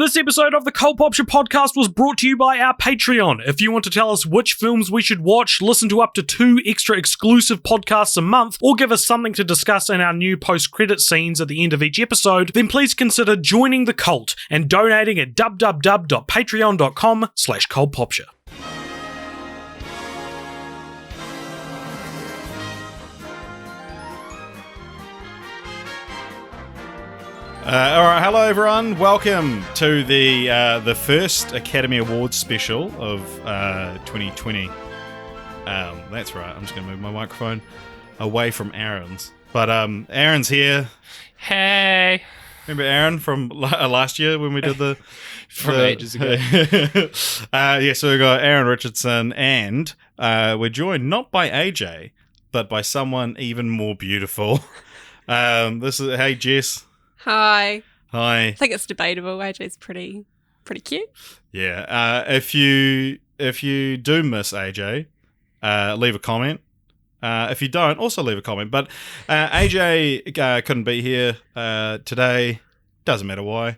This episode of the Popture podcast was brought to you by our Patreon. If you want to tell us which films we should watch, listen to up to 2 extra exclusive podcasts a month, or give us something to discuss in our new post-credit scenes at the end of each episode, then please consider joining the cult and donating at www.patreon.com/cultpopture. All right, hello everyone. Welcome to the first Academy Awards special of 2020. That's right. I'm just going to move my microphone away from Aaron's. But Aaron's here. Hey. Remember Aaron from last year when we did the ages ago. Yeah, so we got Aaron Richardson, and we're joined not by AJ, but by someone even more beautiful. Hey Jess. Hi. I think it's debatable. AJ's pretty cute. Yeah. If you do miss AJ, leave a comment. If you don't, also leave a comment. But AJ couldn't be here today. Doesn't matter why.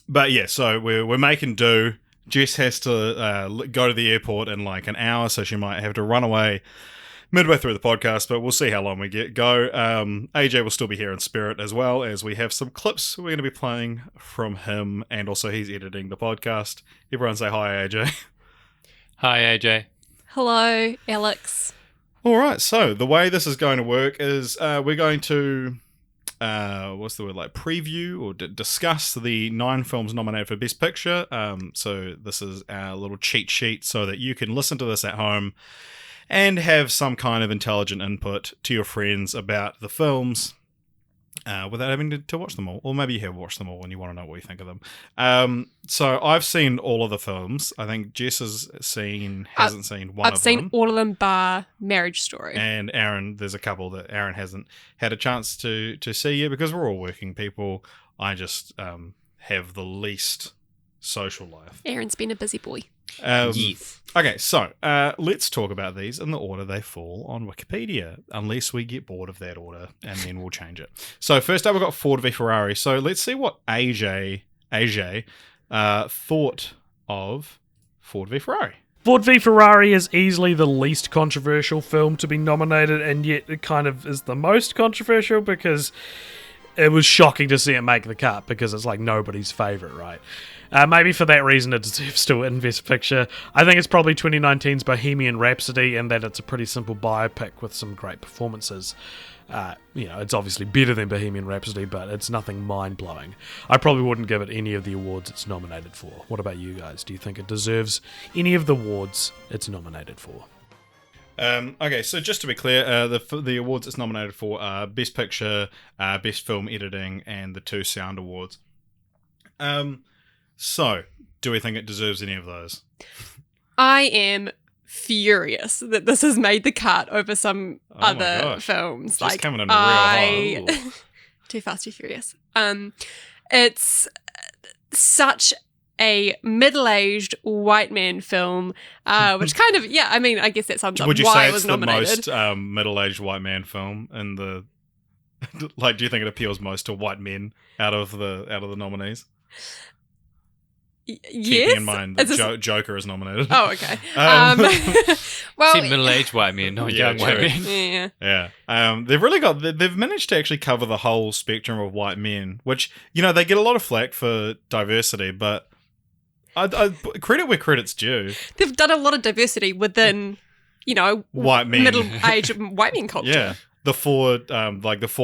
But yeah, so we're making do. Jess has to go to the airport in like an hour, so she might have to run away midway through the podcast, but we'll see how long we go. AJ will still be here in spirit, as well as we have some clips we're going to be playing from him, and also he's editing the podcast. Everyone say hi, AJ. Hi, AJ. Hello, Alex. All right, so the way this is going to work is we're going to preview or discuss the 9 films nominated for Best Picture. So this is our little cheat sheet so that you can listen to this at home and have some kind of intelligent input to your friends about the films without having to watch them all. Or maybe you have watched them all and you want to know what you think of them. So I've seen all of the films. I think Jess hasn't seen one of them. I've seen all of them bar Marriage Story. And Aaron, there's a couple that Aaron hasn't had a chance to see yet because we're all working people. I just have the least social life. Aaron's been a busy boy. Yes. Okay, so let's talk about these in the order they fall on Wikipedia, unless we get bored of that order, and then we'll change it. So first up, we've got Ford v Ferrari. So let's see what AJ thought of Ford v Ferrari. Ford v Ferrari is easily the least controversial film to be nominated, and yet it kind of is the most controversial because it was shocking to see it make the cut because it's like nobody's favourite, right? Maybe for that reason it deserves to win Best Picture. I think it's probably 2019's Bohemian Rhapsody, and that it's a pretty simple biopic with some great performances. It's obviously better than Bohemian Rhapsody, but it's nothing mind-blowing. I probably wouldn't give it any of the awards it's nominated for. What about you guys? Do you think it deserves any of the awards it's nominated for? Okay, so just to be clear, the awards it's nominated for are Best Picture, Best Film Editing, and the 2 Sound Awards. So, do we think it deserves any of those? I am furious that this has made the cut over some other films. Just coming in a real high. Too Fast, Too Furious. It's such a middle-aged white man film, which kind of, I guess that sums up why it was nominated. Would you say it's the most middle-aged white man film in the... like, do you think it appeals most to white men out of the nominees? Yes. Keeping in mind that Joker is nominated. Oh, okay. Well, see, middle-aged white men, not young white men. Yeah. They've managed to actually cover the whole spectrum of white men, which, they get a lot of flack for diversity, but I credit where credit's due. They've done a lot of diversity within, white men, middle-aged white men culture. Yeah. The 4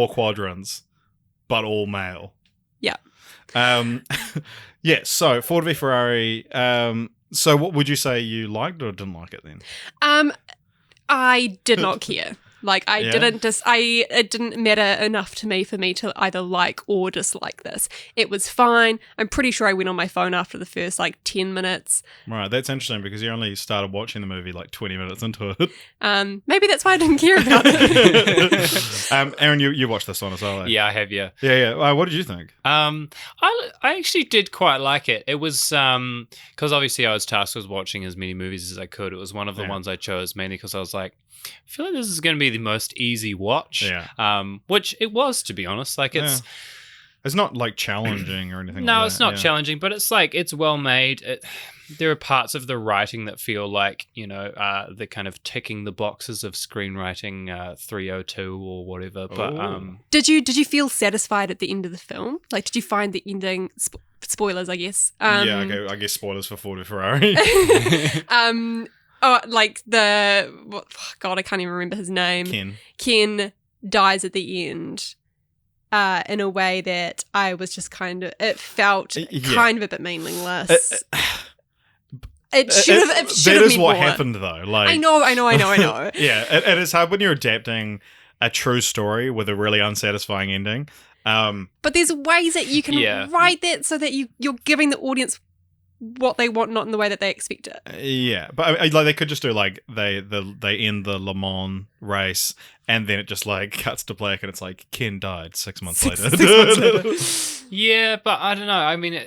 quadrants, but all male. Yeah. Yeah, so Ford v Ferrari. So what would you say you liked or didn't like it then? I did not care. Like, it didn't matter enough to me for me to either like or dislike this. It was fine. I'm pretty sure I went on my phone after the first, 10 minutes. Right, that's interesting because you only started watching the movie 20 minutes into it. Maybe that's why I didn't care about it. Aaron, you watched this one as well, eh? Yeah, I have, yeah. Yeah. What did you think? I actually did quite like it. It was, because obviously I was tasked with watching as many movies as I could. It was one of the ones I chose mainly because I was like, I feel like this is going to be the most easy watch, which it was, to be honest. It's not like challenging or anything. No, like it's that. not challenging, but it's like it's well made. There are parts of the writing that feel like the kind of ticking the boxes of screenwriting 302 or whatever. But Did you feel satisfied at the end of the film? Like, did you find the ending? Spoilers, I guess. Okay, I guess spoilers for Ford v Ferrari. Like God, I can't even remember his name. Ken dies at the end. In a way that I was just it felt kind of a bit meaningless. It should have. That is what happened, though. Like I know. Yeah, it is hard when you're adapting a true story with a really unsatisfying ending. But there's ways that you can write that so that you're giving the audience what they want, not in the way that they expect it. Yeah, but like they could just do like they end the Le Mans race and then it just like cuts to black and it's like Ken died 6 months later. 6 months later. Yeah, but I don't know. I mean,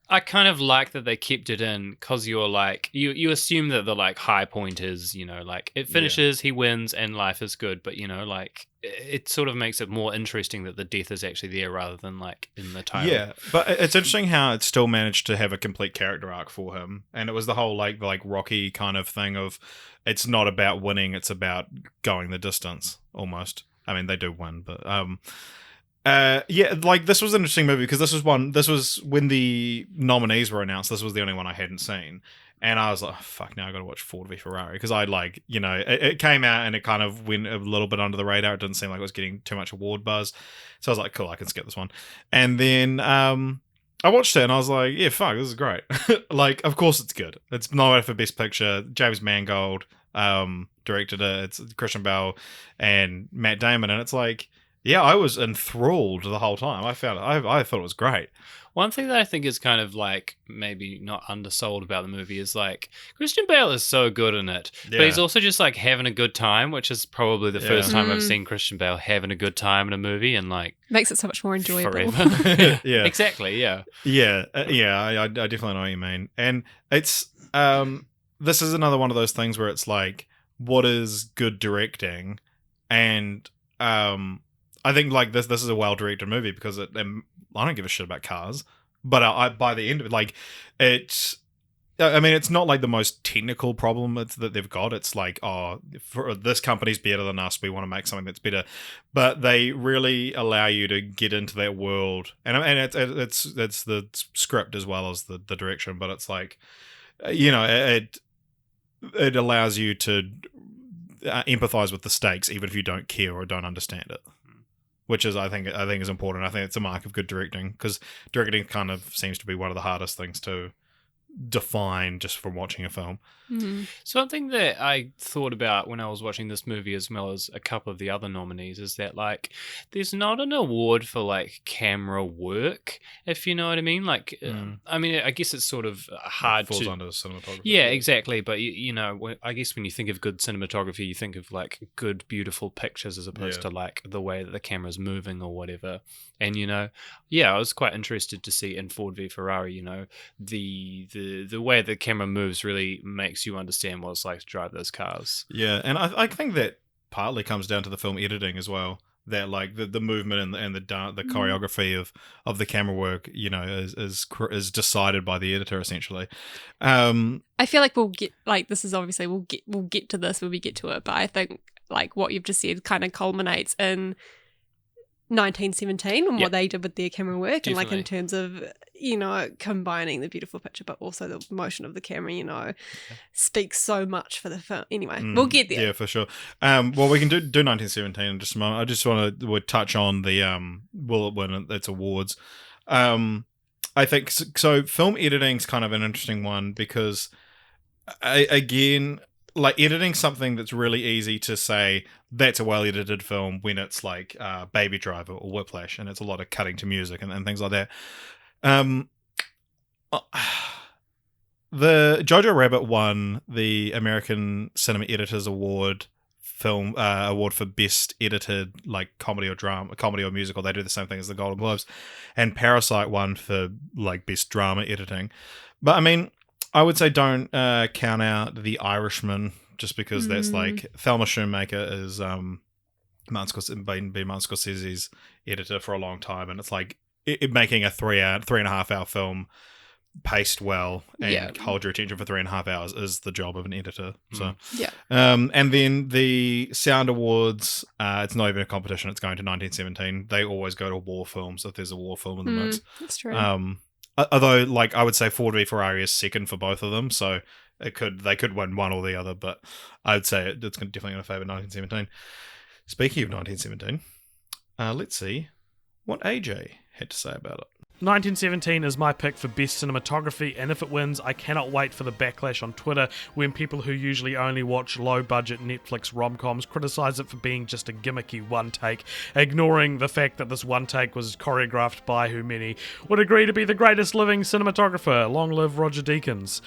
I kind of like that they kept it in because you're like you assume that the like high point is like it finishes, he wins, and life is good. But like it sort of makes it more interesting that the death is actually there rather than like in the title. Yeah, but it's interesting how it still managed to have a complete character arc for him, and it was the whole like Rocky kind of thing of it's not about winning, it's about going the distance almost. I mean, they do win, but like this was an interesting movie because this was when the nominees were announced. This was the only one I hadn't seen, and I was like, oh, fuck, now I got to watch Ford v Ferrari because I like it came out and it kind of went a little bit under the radar. It didn't seem like it was getting too much award buzz, so I was like, cool, I can skip this one. And then I watched it and I was like, yeah, fuck, this is great. Like, of course it's good. It's nominated for Best Picture. James Mangold directed it. It's Christian Bale and Matt Damon, and it's like. Yeah, I was enthralled the whole time. I thought it was great. One thing that I think is kind of like maybe not undersold about the movie is like Christian Bale is so good in it, but he's also just like having a good time, which is probably the first time I've seen Christian Bale having a good time in a movie and like makes it so much more enjoyable. Forever. Yeah, exactly. Yeah, I definitely know what you mean, and it's this is another one of those things where it's like, what is good directing, and I think like this is a well-directed movie because I don't give a shit about cars, but I by the end of it, like it's not like the most technical problem that they've got. It's like, oh, for this company's better than us, we want to make something that's better, but they really allow you to get into that world, and it's the script as well as the direction, but it's like, it allows you to empathize with the stakes even if you don't care or don't understand it. Which is, I think is important. I think it's a mark of good directing because directing kind of seems to be one of the hardest things to define just from watching a film. Mm-hmm. Something that I thought about when I was watching this movie as well as a couple of the other nominees is that like there's not an award for like camera work, if you know what I mean. Like I mean, I guess it's sort of hard falls to under cinematography. Yeah, exactly. But I guess when you think of good cinematography, you think of like good, beautiful pictures as opposed to like the way that the camera's moving or whatever. And I was quite interested to see in Ford v Ferrari, the way the camera moves really makes you understand what it's like to drive those cars. Yeah, and I think that partly comes down to the film editing as well. That like the movement and the choreography of the camera work, is decided by the editor essentially. I feel like we'll get like this is obviously we'll get to this when we get to it, but I think like what you've just said kind of culminates in 1917 and what they did with their camera work. Definitely. And like in terms of combining the beautiful picture but also the motion of the camera speaks so much for the film. Anyway, we'll get there. Yeah, for sure. Well, we can do 1917 in just a moment. I just want to touch on the when it's awards. I think so film editing's kind of an interesting one because again, like editing something that's really easy to say that's a well-edited film when it's like Baby Driver or Whiplash and it's a lot of cutting to music and things like that. The Jojo Rabbit won the American Cinema Editors Award award for best edited like comedy or musical. They do the same thing as the Golden Globes, and Parasite won for like best drama editing. But I mean, I would say don't count out The Irishman just because that's like Thelma Schoonmaker is Martin Scorsese's editor for a long time, and it's like making a 3.5 hour film paced well and Yeah. hold your attention for 3.5 hours is the job of an editor. So, Yeah. and then the Sound Awards, it's not even a competition. It's going to 1917. They always go to war films if there's a war film in the mix. That's true. Although, like, I would say Ford v Ferrari is second for both of them, so they could win one or the other. But I would say it's definitely going to favour 1917. Speaking of 1917, let's see what AJ had to say about it. 1917 is my pick for best cinematography, and if it wins, I cannot wait for the backlash on Twitter when people who usually only watch low-budget Netflix rom-coms criticize it for being just a gimmicky one take, ignoring the fact that this one take was choreographed by who many would agree to be the greatest living cinematographer. Long live Roger Deakins.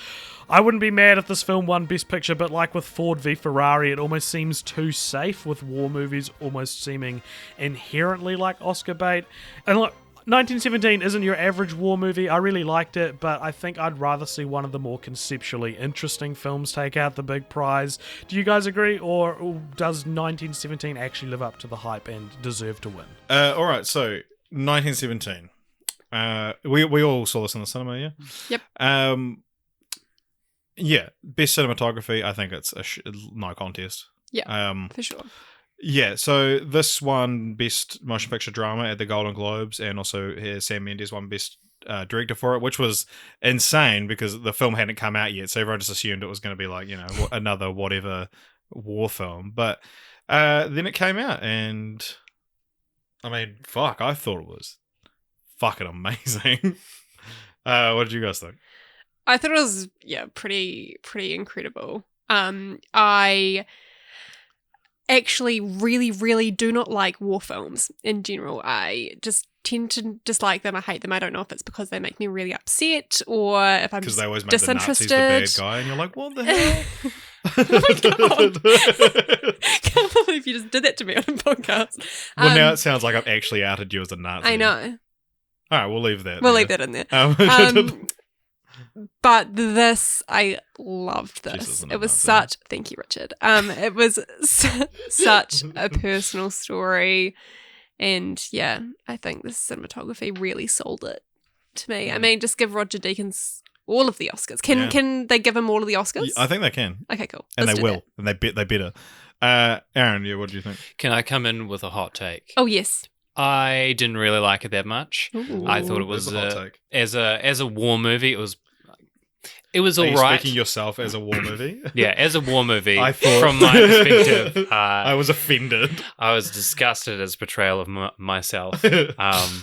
I wouldn't be mad if this film won Best Picture, but like with Ford v Ferrari, it almost seems too safe, with war movies almost seeming inherently like Oscar bait. And look, 1917 isn't your average war movie. I really liked it, but I think I'd rather see one of the more conceptually interesting films take out the big prize. Do you guys agree, or does 1917 actually live up to the hype and deserve to win? All right, so 1917. We all saw this in the cinema, yeah? Yep. Yeah, best cinematography, I think it's no contest. Yeah, for sure. Yeah, so this won Best Motion Picture Drama at the Golden Globes, and also Sam Mendes won Best Director for it, which was insane because the film hadn't come out yet, so everyone just assumed it was going to be like, another whatever war film. But then it came out, and I mean, fuck, I thought it was fucking amazing. What did you guys think? I thought it was pretty incredible. I actually really, really do not like war films in general. I just tend to dislike them. I hate them. I don't know if it's because they make me really upset or if I'm just they always make disinterested. the Nazis the bad guy, and you're like, what the hell? Oh my god! Can't believe you just did that to me on a podcast. Well, now it sounds like I've actually outed you as a Nazi. I know. All right, we'll leave that. We'll leave that in there. But this, I loved this. It was such. Thank you, Richard. It was such a personal story, and yeah, I think the cinematography really sold it to me. I mean, just give Roger Deakins all of the Oscars. Can they give him all of the Oscars? I think they can. Okay, cool. And Let's they do will. that. And they better. Aaron, what do you think? Can I come in with a hot take? Oh yes. I didn't really like it that much. Ooh. I thought it was That's a hot take. as a war movie. It was Are all you right. speaking yourself as a war movie? Yeah, as a war movie. I thought, from my perspective, I was offended. I was disgusted as portrayal of myself. I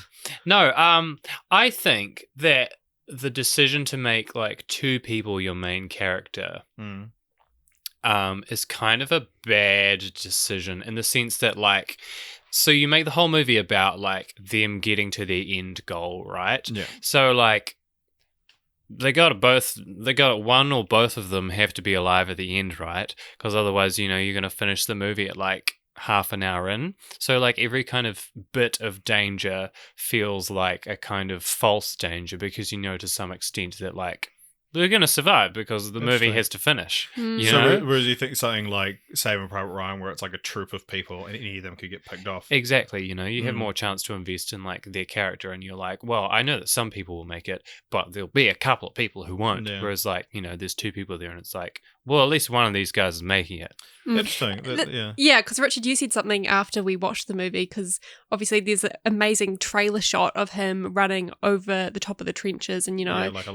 think that the decision to make like two people your main character is kind of a bad decision in the sense that like, so you make the whole movie about like them getting to their end goal, right? Yeah. So like they got it, one or both of them have to be alive at the end, right? Because otherwise, you're going to finish the movie at like half an hour in. So like every kind of bit of danger feels like a kind of false danger because to some extent that like they're going to survive because the movie has to finish. You know? Whereas you think something like Saving Private Ryan, where it's like a troop of people and any of them could get picked off. Exactly. You have more chance to invest in like their character, and you're like, well, I know that some people will make it, but there'll be a couple of people who won't. Yeah. Whereas like, there's two people there, and it's like, well, at least one of these guys is making it. Interesting. Yeah, because Richard, you said something after we watched the movie, because obviously there's an amazing trailer shot of him running over the top of the trenches, and like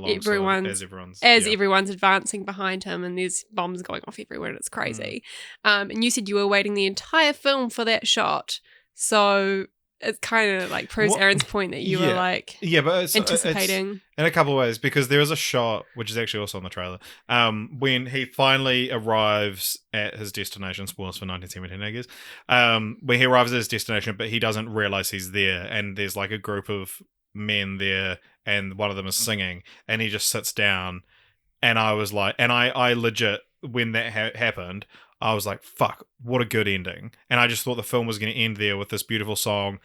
everyone's advancing behind him, and there's bombs going off everywhere, and it's crazy. And you said you were waiting the entire film for that shot, so it kind of like proves Aaron's point that you were like but anticipating. It's in a couple of ways, because there is a shot which is actually also on the trailer when he finally arrives at his destination. Spoilers for 1917, I guess. When he arrives at his destination, but he doesn't realize he's there, and there's like a group of men there, and one of them is singing, and he just sits down, and I was like, and I legit, when that happened, I was like, fuck, what a good ending. And I just thought the film was going to end there with this beautiful song,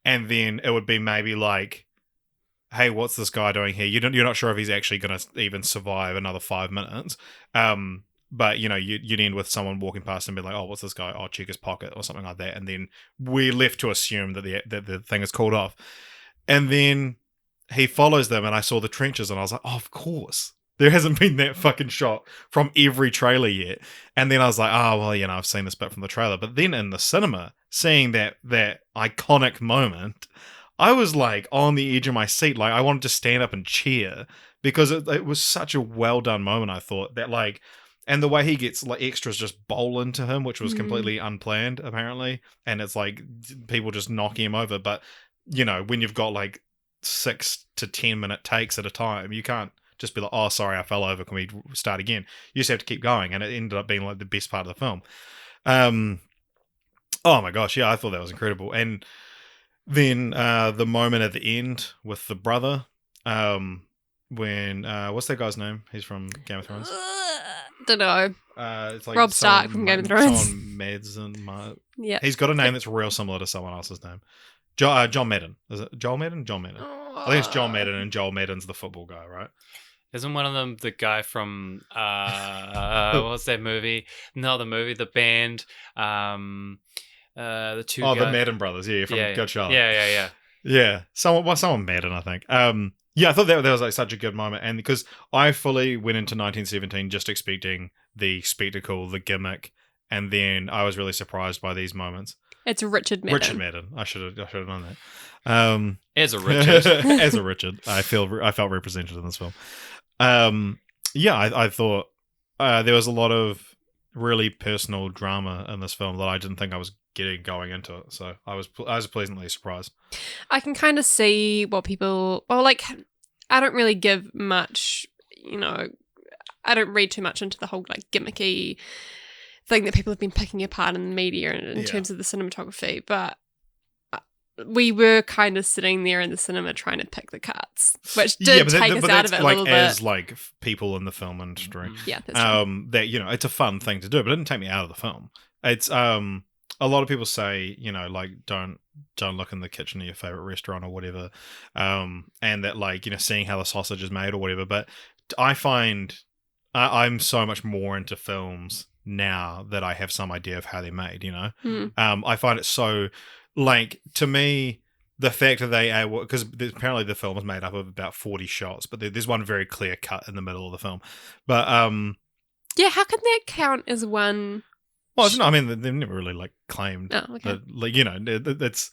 and then it would be maybe like, hey, what's this guy doing here? You're not sure if he's actually going to even survive another 5 minutes. But, you'd end with someone walking past and be like, oh, what's this guy? Oh, check his pocket or something like that. And then we're left to assume that the thing is called off. And then he follows them, and I saw the trenches, and I was like, oh, of course. There hasn't been that fucking shot from every trailer yet. And then I was like, oh, well, I've seen this bit from the trailer. But then in the cinema, seeing that iconic moment, I was like on the edge of my seat. Like I wanted to stand up and cheer because it was such a well done moment, I thought. That like, and the way he gets like extras just bowl into him, which was completely unplanned, apparently. And it's like people just knocking him over. But, when you've got like 6 to 10 minute takes at a time, you can't just be like, oh, sorry, I fell over. Can we start again? You just have to keep going. And it ended up being like the best part of the film. Oh my gosh. Yeah, I thought that was incredible. And then the moment at the end with the brother, when, what's that guy's name? He's from Game of Thrones. Don't know. It's like Rob Stark from Game of Thrones. Someone Madsen. Yeah. He's got a name that's real similar to someone else's name. John Madden. Is it Joel Madden? John Madden. I think it's John Madden, and Joel Madden's the football guy, right? Isn't one of them the guy from what's that movie? No, the movie, the band, the two. Oh, the Madden brothers, from Good Charlotte. Yeah. Someone Madden, I think. I thought that was like such a good moment, and because I fully went into 1917 just expecting the spectacle, the gimmick, and then I was really surprised by these moments. It's Richard Madden. Richard Madden. I should have known that. As a Richard, as a Richard, I felt represented in this film. I thought there was a lot of really personal drama in this film that I didn't think I was getting going into it. So I was pleasantly surprised. I can kind of see what people. Well, like I don't really give much. I don't read too much into the whole like gimmicky thing that people have been picking apart in the media in terms of the cinematography, but we were kind of sitting there in the cinema trying to pick the cuts, which did take us out of it a little bit. As like people in the film industry, that's true. that it's a fun thing to do, but it didn't take me out of the film. It's a lot of people say like don't look in the kitchen of your favorite restaurant or whatever, and that like seeing how the sausage is made or whatever. But I find I'm so much more into films now that I have some idea of how they're made. I find it so. Like, to me, the fact that they because apparently the film is made up of about 40 shots, but there's one very clear cut in the middle of the film. But how can that count as one? Well, I mean, they've never really like claimed. Oh, okay. That, like it's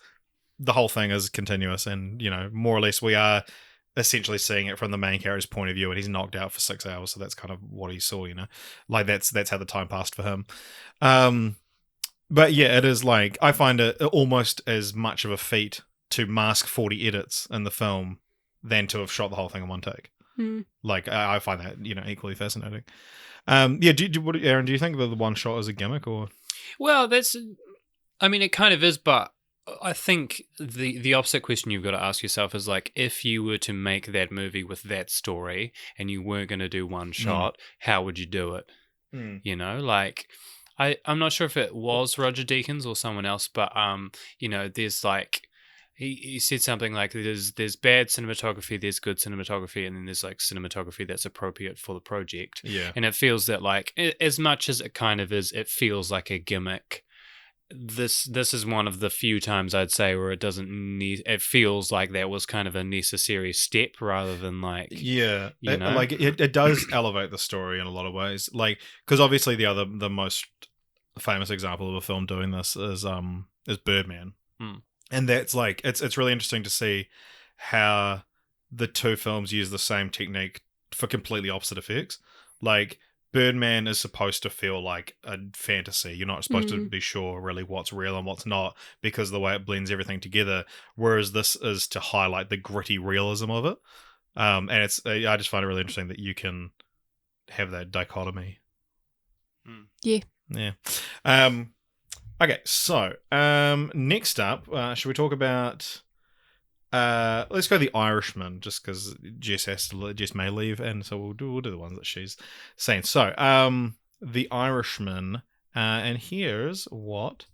the whole thing is continuous, and more or less we are essentially seeing it from the main character's point of view, and he's knocked out for 6 hours, so that's kind of what he saw. Like that's how the time passed for him. But yeah, it is like, I find it almost as much of a feat to mask 40 edits in the film than to have shot the whole thing in one take. Like, I find that, equally fascinating. Aaron, do you think that the one shot is a gimmick or? Well, it kind of is, but I think the opposite question you've got to ask yourself is like, if you were to make that movie with that story and you weren't going to do one shot, how would you do it? Like, I'm not sure if it was Roger Deakins or someone else, but there's like he said something like there's bad cinematography, there's good cinematography, and then there's like cinematography that's appropriate for the project. Yeah. And it feels that like as much as it kind of is, it feels like a gimmick. This is one of the few times I'd say where it doesn't need. It feels like that was kind of a necessary step rather than like like it does elevate the story in a lot of ways. Like because obviously the most famous example of a film doing this is Birdman, and that's like it's really interesting to see how the two films use the same technique for completely opposite effects. Like Birdman is supposed to feel like a fantasy. You're not supposed to be sure really what's real and what's not because of the way it blends everything together. Whereas this is to highlight the gritty realism of it. And I just find it really interesting that you can have that dichotomy. Yeah. Yeah. Okay, so next up, should we talk about? Let's go The Irishman, just because Jess may leave, and so we'll do the ones that she's saying. So, The Irishman, and here's what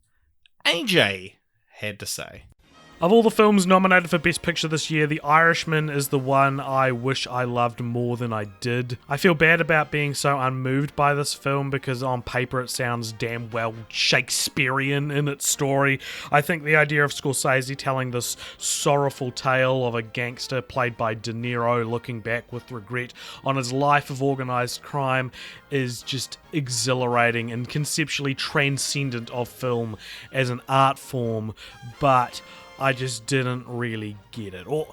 AJ had to say. Of all the films nominated for Best Picture this year, The Irishman is the one I wish I loved more than I did. I feel bad about being so unmoved by this film because on paper it sounds damn well Shakespearean in its story. I think the idea of Scorsese telling this sorrowful tale of a gangster played by De Niro looking back with regret on his life of organised crime is just exhilarating and conceptually transcendent of film as an art form, but I just didn't really get it. Or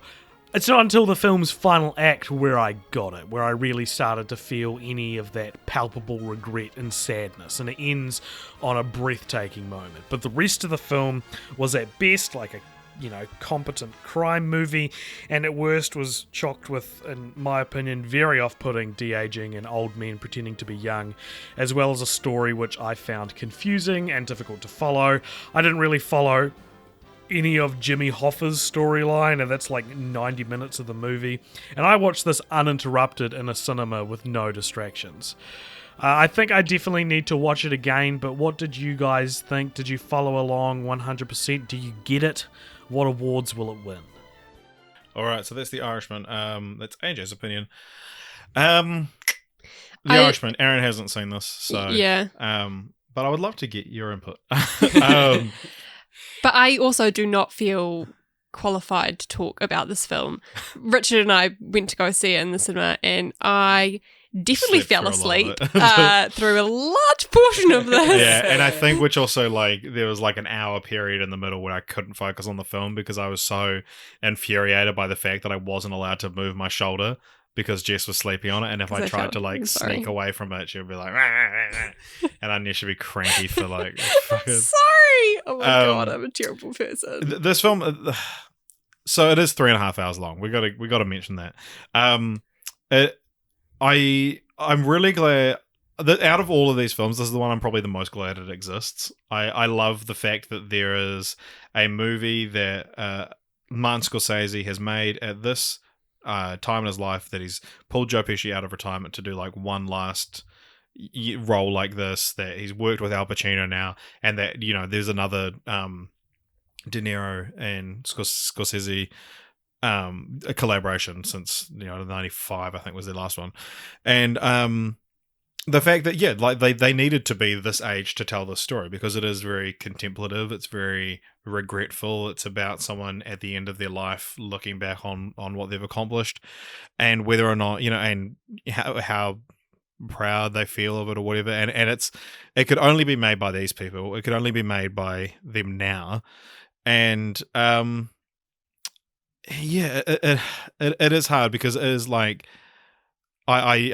it's not until the film's final act where I got it, where I really started to feel any of that palpable regret and sadness, and it ends on a breathtaking moment. But the rest of the film was at best like a competent crime movie, and at worst was chocked with, in my opinion, very off-putting de-aging and old men pretending to be young, as well as a story which I found confusing and difficult to follow. I didn't really follow any of Jimmy Hoffa's storyline, and that's like 90 minutes of the movie, and I watched this uninterrupted in a cinema with no distractions. I think I definitely need to watch it again, but what did you guys think? Did you follow along 100%? Do you get it? What awards will it win? Alright, so that's The Irishman. That's AJ's opinion. The Irishman, Aaron hasn't seen this, so yeah. But I would love to get your input. But I also do not feel qualified to talk about this film. Richard and I went to go see it in the cinema, and I definitely fell asleep through a large portion of this. Yeah, and I think which also, like, there was like an hour period in the middle where I couldn't focus on the film because I was so infuriated by the fact that I wasn't allowed to move my shoulder because Jess was sleeping on it, and if I tried to like sneak away from it, she would be like, and I knew she'd be cranky for like. I'm sorry. Oh my god, I'm a terrible person. This film, so it is 3.5 hours long. We got to mention that. I'm really glad that out of all of these films, this is the one I'm probably the most glad it exists. I love the fact that there is a movie that Martin Scorsese has made at this time in his life, that he's pulled Joe Pesci out of retirement to do like one last role like this, that he's worked with Al Pacino now, and that there's another De Niro and Scorsese a collaboration since 95 I think was their last one, and the fact that like they needed to be this age to tell this story because it is very contemplative, it's very regretful, it's about someone at the end of their life looking back on what they've accomplished and whether or not and how proud they feel of it or whatever, and it could only be made by these people, it could only be made by them now, and it is hard because it is like we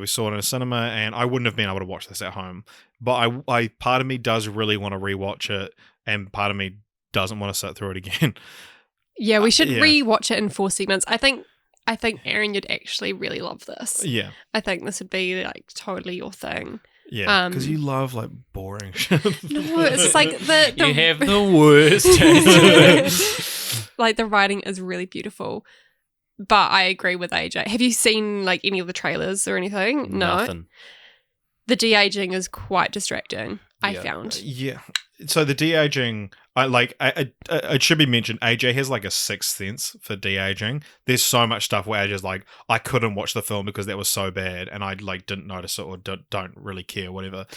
saw it in a cinema, and I wouldn't have been able to watch this at home. But I part of me does really want to rewatch it, and part of me doesn't want to sit through it again. Yeah, we should rewatch it in 4 segments. I think Aaron, you'd actually really love this. Yeah, I think this would be like totally your thing. Yeah, because you love like boring shit. No, it's like the you have the worst. Like the writing is really beautiful. But I agree with AJ. Have you seen like any of the trailers or anything? No. Nothing. The de-aging is quite distracting, I found. Yeah. So the de-aging, it should be mentioned, AJ has like a sixth sense for de-aging. There's so much stuff where AJ's like, I couldn't watch the film because that was so bad, and I like didn't notice it or don't really care, whatever.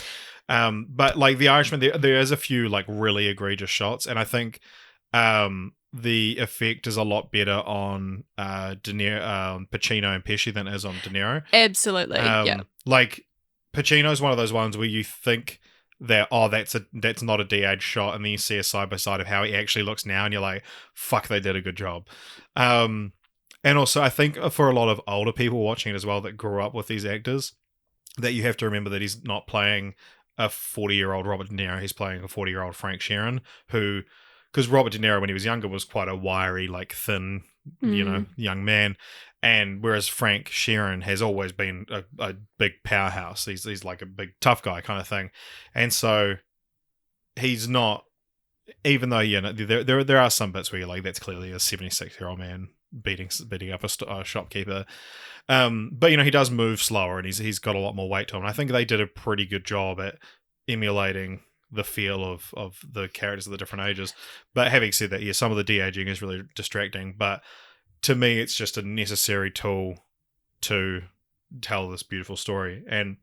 But like The Irishman, there is a few like really egregious shots, and I think the effect is a lot better on De Niro, Pacino and Pesci than it is on De Niro. Absolutely, yeah. Like Pacino's one of those ones where you think that that's not a de-age shot, and then you see a side by side of how he actually looks now, and you're like, fuck, they did a good job. And also, I think for a lot of older people watching it as well that grew up with these actors, that you have to remember that he's not playing a 40-year-old Robert De Niro, he's playing a 40-year-old Frank Sheeran, who, because Robert De Niro when he was younger was quite a wiry, like thin, young man. And whereas Frank Sheeran has always been a big powerhouse, he's like a big tough guy kind of thing, and so he's not. Even though there are some bits where you're like, that's clearly a 76-year-old man beating up a shopkeeper, but he does move slower, and he's got a lot more weight to him. And I think they did a pretty good job at emulating the feel of the characters of the different ages. But having said that, yeah, some of the de-aging is really distracting. But to me, it's just a necessary tool to tell this beautiful story. And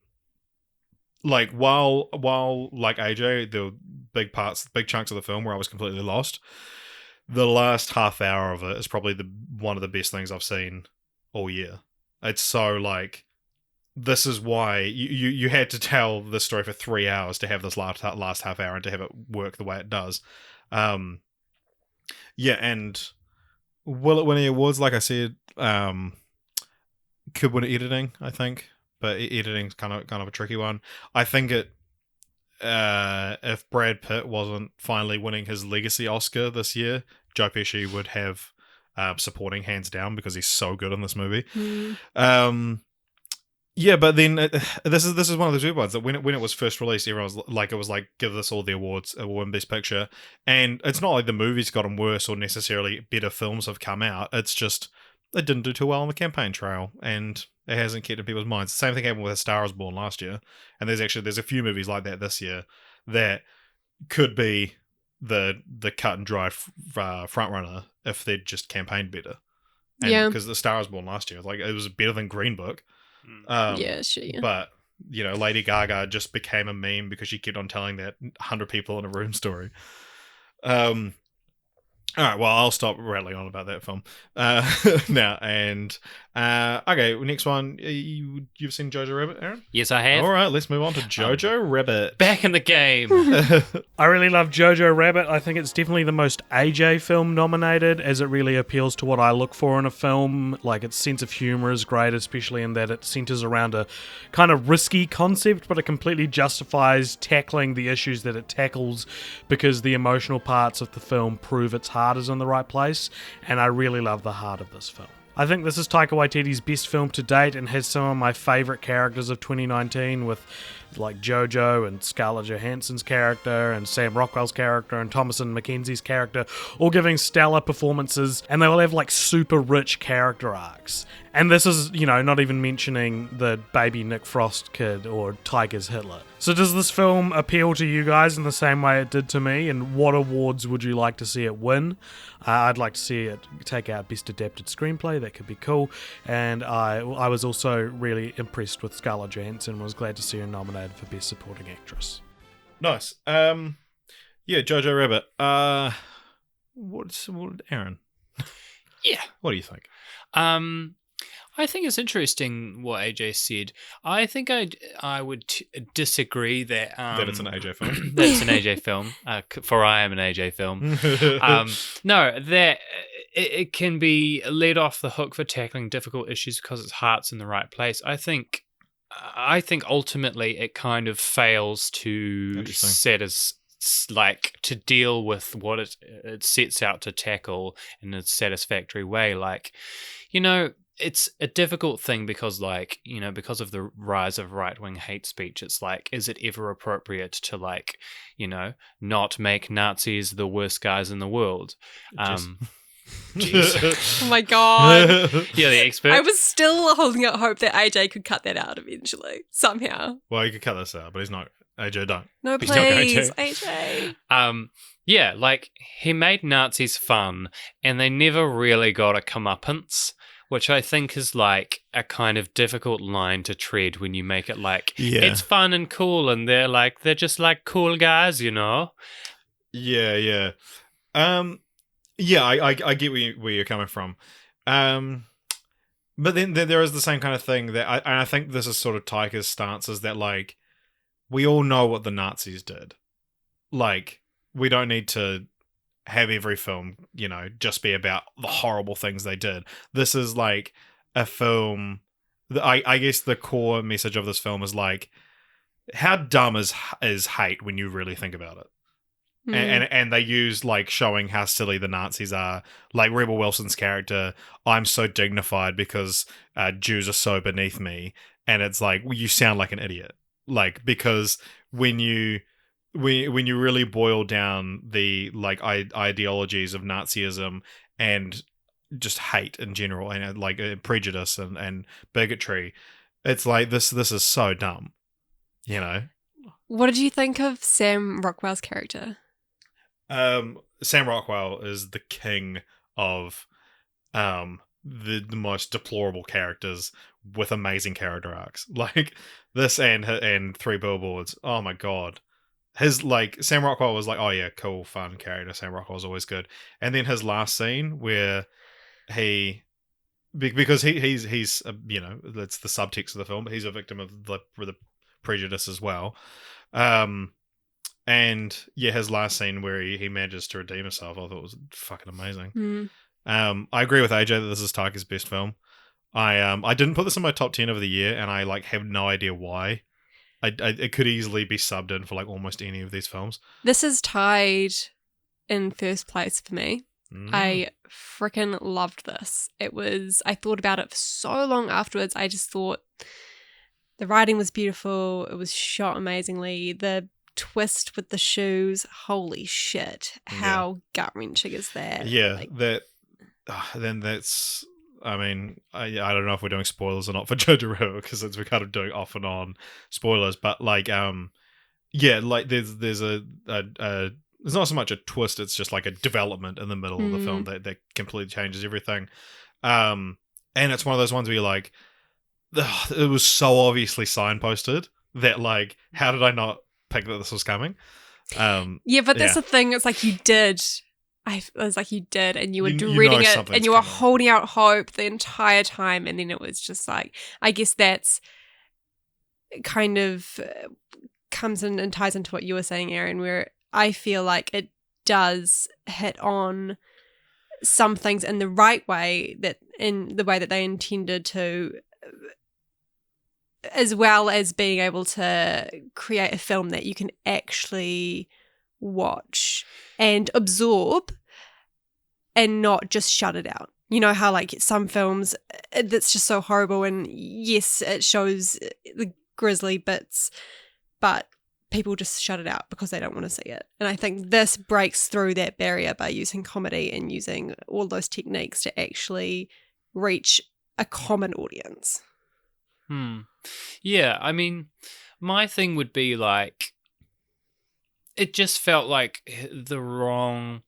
like while like AJ, there were big chunks of the film where I was completely lost. The last half hour of it is probably one of the best things I've seen all year. It's so like, this is why you had to tell this story for 3 hours to have this last half hour and to have it work the way it does. Yeah, and will it win any awards? Like I said, could win editing, I think, but editing's kind of a tricky one. I think if Brad Pitt wasn't finally winning his legacy Oscar this year, Joe Pesci would have supporting hands down because he's so good in this movie. Yeah, but then this is one of those weird ones that when it was first released, everyone was like, give this all the awards, it will win Best Picture, and it's not like the movie's gotten worse or necessarily better films have come out. It's just it didn't do too well on the campaign trail, and it hasn't kept in people's minds. The same thing happened with A Star Is Born last year, and there's a few movies like that this year that could be the cut and dry front runner if they'd just campaigned better. And because The Star Is Born last year, like, it was better than Green Book. Yeah, sure. But Lady Gaga just became a meme because she kept on telling that 100 people in a room story. All right, well, I'll stop rattling on about that film now. And okay, next one. You've seen Jojo Rabbit, Aaron? Yes, I have. All right, let's move on to Jojo Rabbit. Back in the game. I really love Jojo Rabbit. I think it's definitely the most AJ film nominated, as it really appeals to what I look for in a film. Like, its sense of humor is great, especially in that it centers around a kind of risky concept, but it completely justifies tackling the issues that it tackles because the emotional parts of the film prove its heart is in the right place, and I really love the heart of this film. I think this is Taika Waititi's best film to date and has some of my favourite characters of 2019 with like Jojo and Scarlett Johansson's character and Sam Rockwell's character and Thomasin McKenzie's character all giving stellar performances, and they all have like super rich character arcs. And this is, not even mentioning the baby Nick Frost kid or Taika's Hitler. So does this film appeal to you guys in the same way it did to me? And what awards would you like to see it win? I'd like to see it take out Best Adapted Screenplay. That could be cool. And I was also really impressed with Scarlett Johansson and was glad to see her nominated for Best Supporting Actress. Nice. Yeah, Jojo Rabbit. What Aaron? Yeah. What do you think? I think it's interesting what AJ said. I think I would disagree that that it's an AJ film. That it's an AJ film. For I am an AJ film. No, that it can be let off the hook for tackling difficult issues because its heart's in the right place. I think ultimately it kind of fails to to deal with what it sets out to tackle in a satisfactory way. Like, it's a difficult thing because, because of the rise of right-wing hate speech, it's like, is it ever appropriate to, not make Nazis the worst guys in the world? Jeez. Oh my god. You're the expert. I was still holding out hope that AJ could cut that out eventually, somehow. Well, you could cut this out, but he's not. AJ, don't. No, He's not going please, to. AJ. Yeah, like, he made Nazis fun, and they never really got a comeuppance, which I think is like a kind of difficult line to tread when you make it like, it's fun and cool, and they're just like cool guys, Yeah. Yeah, I get where you're coming from. But then there is the same kind of thing that I think this is sort of Taika's stance, is that, like, we all know what the Nazis did. Like, we don't need to have every film, just be about the horrible things they did. This is like a film. I guess the core message of this film is like, how dumb is hate when you really think about it? And they use, like, showing how silly the Nazis are. Like Rebel Wilson's character, I'm so dignified because Jews are so beneath me, and it's like, well, you sound like an idiot. Like, because when you really boil down the, like, ideologies of Nazism and just hate in general, and like prejudice and bigotry, it's like this is so dumb, What did you think of Sam Rockwell's character? Sam Rockwell is the king of the most deplorable characters with amazing character arcs. Like this and Three Billboards. Oh my god. His like Sam Rockwell was like, oh yeah, cool, fun character. Sam Rockwell's always good. And then his last scene where because he's that's the subtext of the film, but he's a victim of the prejudice as well. And yeah, his last scene where he manages to redeem himself, I thought was fucking amazing. I agree with AJ that this is Taika's best film. I didn't put this in my top 10 of the year, and I like have no idea why. It could easily be subbed in for like almost any of these films. This is tied in first place for me. I freaking loved this. I thought about it for so long afterwards. I just thought the writing was beautiful. It was shot amazingly. The twist with the shoes, holy shit. How gut-wrenching is that? Yeah, then that's... I mean, I don't know if we're doing spoilers or not for Jojo Rabbit because we're kind of doing off and on spoilers, but like, yeah, like there's there's not so much a twist, it's just like a development in the middle of the film that completely changes everything. And it's one of those ones where you're like, it was so obviously signposted that like, how did I not pick that this was coming? Yeah, but that's the thing, it's like you did. It was like you did, and you were reading it, and you were holding out hope the entire time, and then it was just like, I guess that's kind of comes in and ties into what you were saying, Aaron, where I feel like it does hit on some things in the right way, that in the way that they intended to, as well as being able to create a film that you can actually watch and absorb and not just shut it out. You know how like some films that's just so horrible, and yes, it shows the grisly bits, but people just shut it out because they don't want to see it. And I think this breaks through that barrier by using comedy and using all those techniques to actually reach a common audience. Yeah, I mean, my thing would be like, it just felt like the wrong...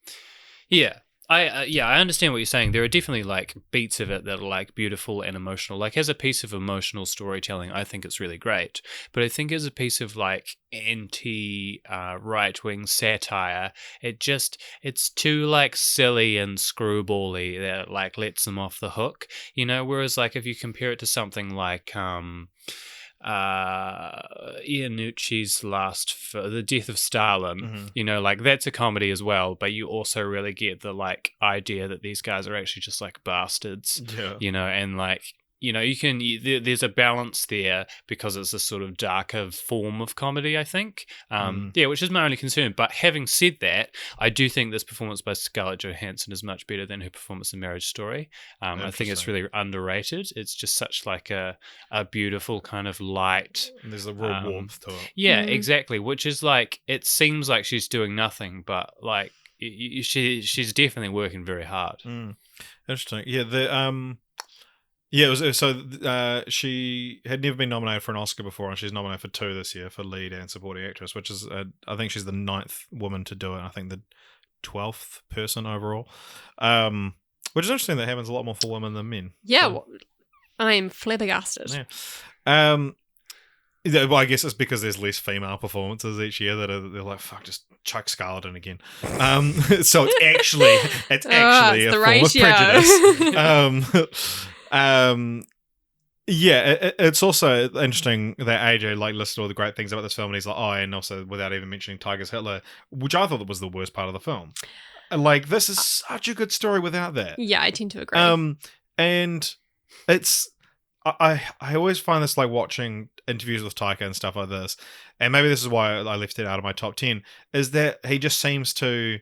I understand what you're saying. There are definitely like beats of it that are like beautiful and emotional. Like as a piece of emotional storytelling, I think it's really great. But I think as a piece of like right-wing satire, it's too like silly and screwbally that like lets them off the hook, you know? Whereas like if you compare it to something like Iannucci's The Death of Stalin, you know, like that's a comedy as well, but you also really get the like idea that these guys are actually just like bastards, you know, and like, you know, there's a balance there because it's a sort of darker form of comedy, I think. Which is my only concern. But having said that, I do think this performance by Scarlett Johansson is much better than her performance in Marriage Story. I think it's really underrated. It's just such like a beautiful kind of light. And there's a real warmth to it. Yeah, exactly. Which is like, it seems like she's doing nothing, but like she's definitely working very hard. Interesting. Yeah, yeah, it was so. She had never been nominated for an Oscar before, and she's nominated for 2 this year for lead and supporting actress, which is I think she's the 9th woman to do it. I think the 12th person overall, which is interesting. That happens a lot more for women than men. Yeah, so, I'm flabbergasted. Yeah. Well, I guess it's because there's less female performances each year they're like, fuck, just chuck Scarlett in again. So it's actually a form of prejudice. It's also interesting that AJ like listed all the great things about this film, and he's like, and also without even mentioning Tiger's Hitler, which I thought was the worst part of the film. Like, this is such a good story without that. Yeah, I tend to agree. And it's I always find this like watching interviews with Taika and stuff like this, and maybe this is why I left it out of my top 10, is that he just seems to.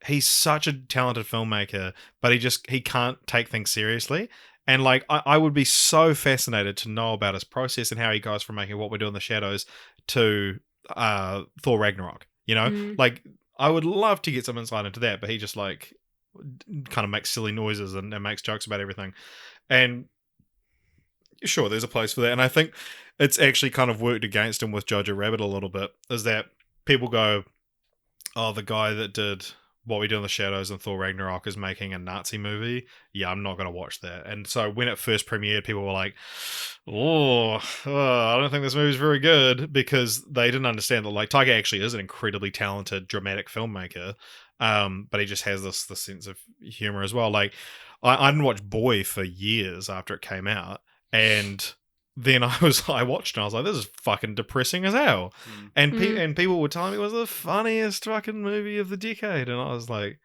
He's such a talented filmmaker, but he can't take things seriously. And like, I would be so fascinated to know about his process and how he goes from making What We Do in the Shadows to Thor Ragnarok. You know, like I would love to get some insight into that, but he just like kind of makes silly noises and makes jokes about everything. And sure, there's a place for that. And I think it's actually kind of worked against him with Jojo Rabbit a little bit, is that people go, oh, the guy that did What We Do in the Shadows and Thor Ragnarok is making a Nazi movie. Yeah, I'm not going to watch that. And so when it first premiered, people were like, I don't think this movie's very good, because they didn't understand that, like, Taika actually is an incredibly talented dramatic filmmaker, but he just has this sense of humor as well. Like, I didn't watch Boy for years after it came out, and then I watched it and I was like, this is fucking depressing as hell. And people were telling me it was the funniest fucking movie of the decade. And I was like,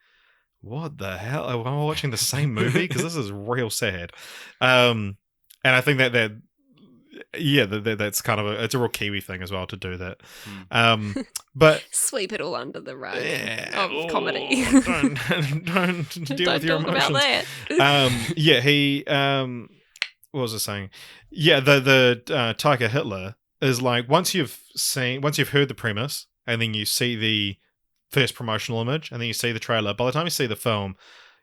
what the hell? Am I watching the same movie? Because this is real sad. And I think that's kind of it's a real Kiwi thing as well to do that. But sweep it all under the rug of comedy. Don't deal with your emotions. About that. He what was I saying? Yeah, the Taika Hitler is like, once you've heard the premise, and then you see the first promotional image, and then you see the trailer, by the time you see the film,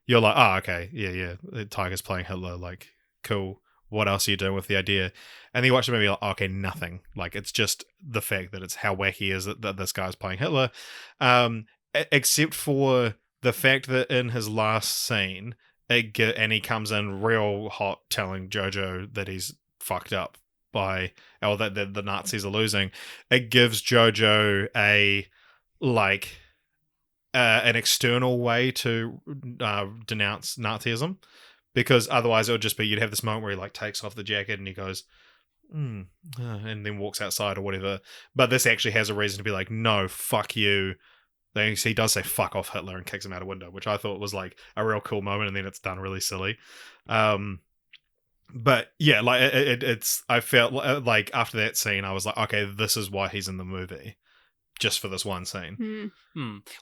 you're like, oh, okay, yeah, Taika's playing Hitler, like, cool. What else are you doing with the idea? And then you watch the movie, you're like, oh, okay, nothing. Like, it's just the fact that it's how wacky is it that this guy's playing Hitler, except for the fact that in his last scene, and he comes in real hot telling Jojo that he's fucked up that the Nazis are losing. It gives Jojo an external way to denounce Nazism, because otherwise it would just be, you'd have this moment where he like takes off the jacket and he goes, and then walks outside or whatever. But this actually has a reason to be like, no, fuck you. He does say fuck off Hitler and kicks him out a window, which I thought was like a real cool moment, and then it's done really silly. But yeah, like I felt like after that scene, I was like, okay, this is why he's in the movie, just for this one scene.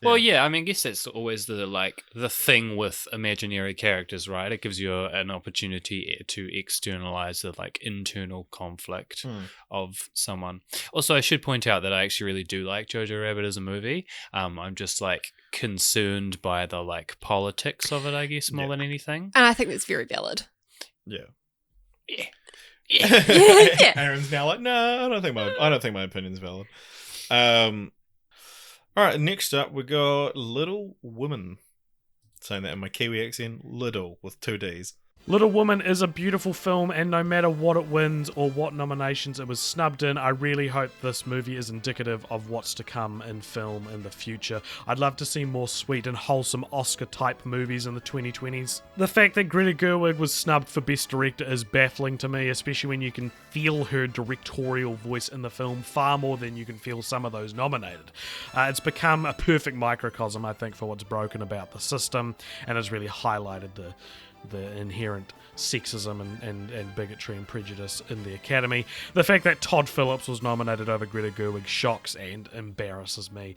Well, yeah, I mean, I guess that's always the thing with imaginary characters, right? It gives you an opportunity to externalize the like internal conflict of someone. Also, I should point out that I actually really do like Jojo Rabbit as a movie. I'm just like concerned by the like politics of it, I guess, more than anything. And I think that's very valid. Yeah. Yeah. Aaron's now like, no, I don't think my opinion's valid. All right, next up we got Little Women. Saying that in my Kiwi accent, Little with 2 Ds. Little Woman is a beautiful film, and no matter what it wins or what nominations it was snubbed in, I really hope this movie is indicative of what's to come in film in the future. I'd love to see more sweet and wholesome Oscar-type movies in the 2020s. The fact that Greta Gerwig was snubbed for Best Director is baffling to me, especially when you can feel her directorial voice in the film far more than you can feel some of those nominated. It's become a perfect microcosm, I think, for what's broken about the system, and has really highlighted the inherent sexism and bigotry and prejudice in the Academy. The fact that Todd Phillips was nominated over Greta Gerwig shocks and embarrasses me.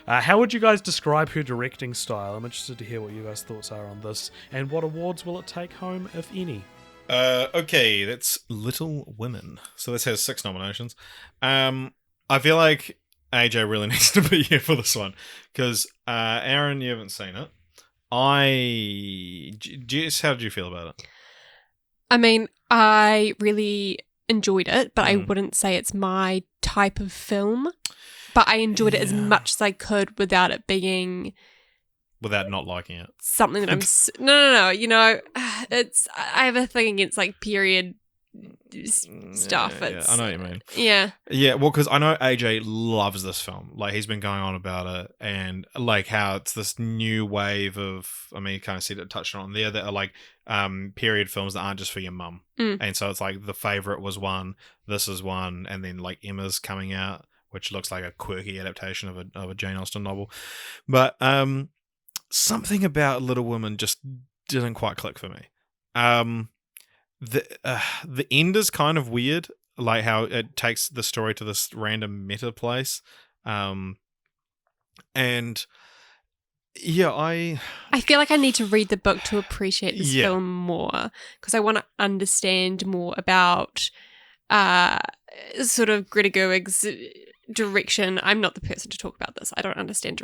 How would you guys describe her directing style? I'm interested to hear what you guys' thoughts are on this, and what awards will it take home, if any? Okay, that's Little Women. So this has 6 nominations. I feel like AJ really needs to be here for this one, because Aaron, you haven't seen it. Jess, how did you feel about it? I mean, I really enjoyed it, but I wouldn't say it's my type of film. But I enjoyed it as much as I could without it being... Without not liking it. Something that I'm... No. You know, I have a thing against, like, period stuff. Yeah, I know what you mean. Yeah. Yeah, well, because I know AJ loves this film. Like, he's been going on about it, and like how it's this new wave of, I mean, you kind of see it touched on there, that are like period films that aren't just for your mum. And so it's like The Favourite was one, this is one, and then like Emma's coming out, which looks like a quirky adaptation of a Jane Austen novel. But something about Little Women just didn't quite click for me. The end is kind of weird, like how it takes the story to this random meta place, and yeah, I feel like I need to read the book to appreciate this film more, because I want to understand more about sort of Greta Gerwig's direction. I'm not the person to talk about this. I don't understand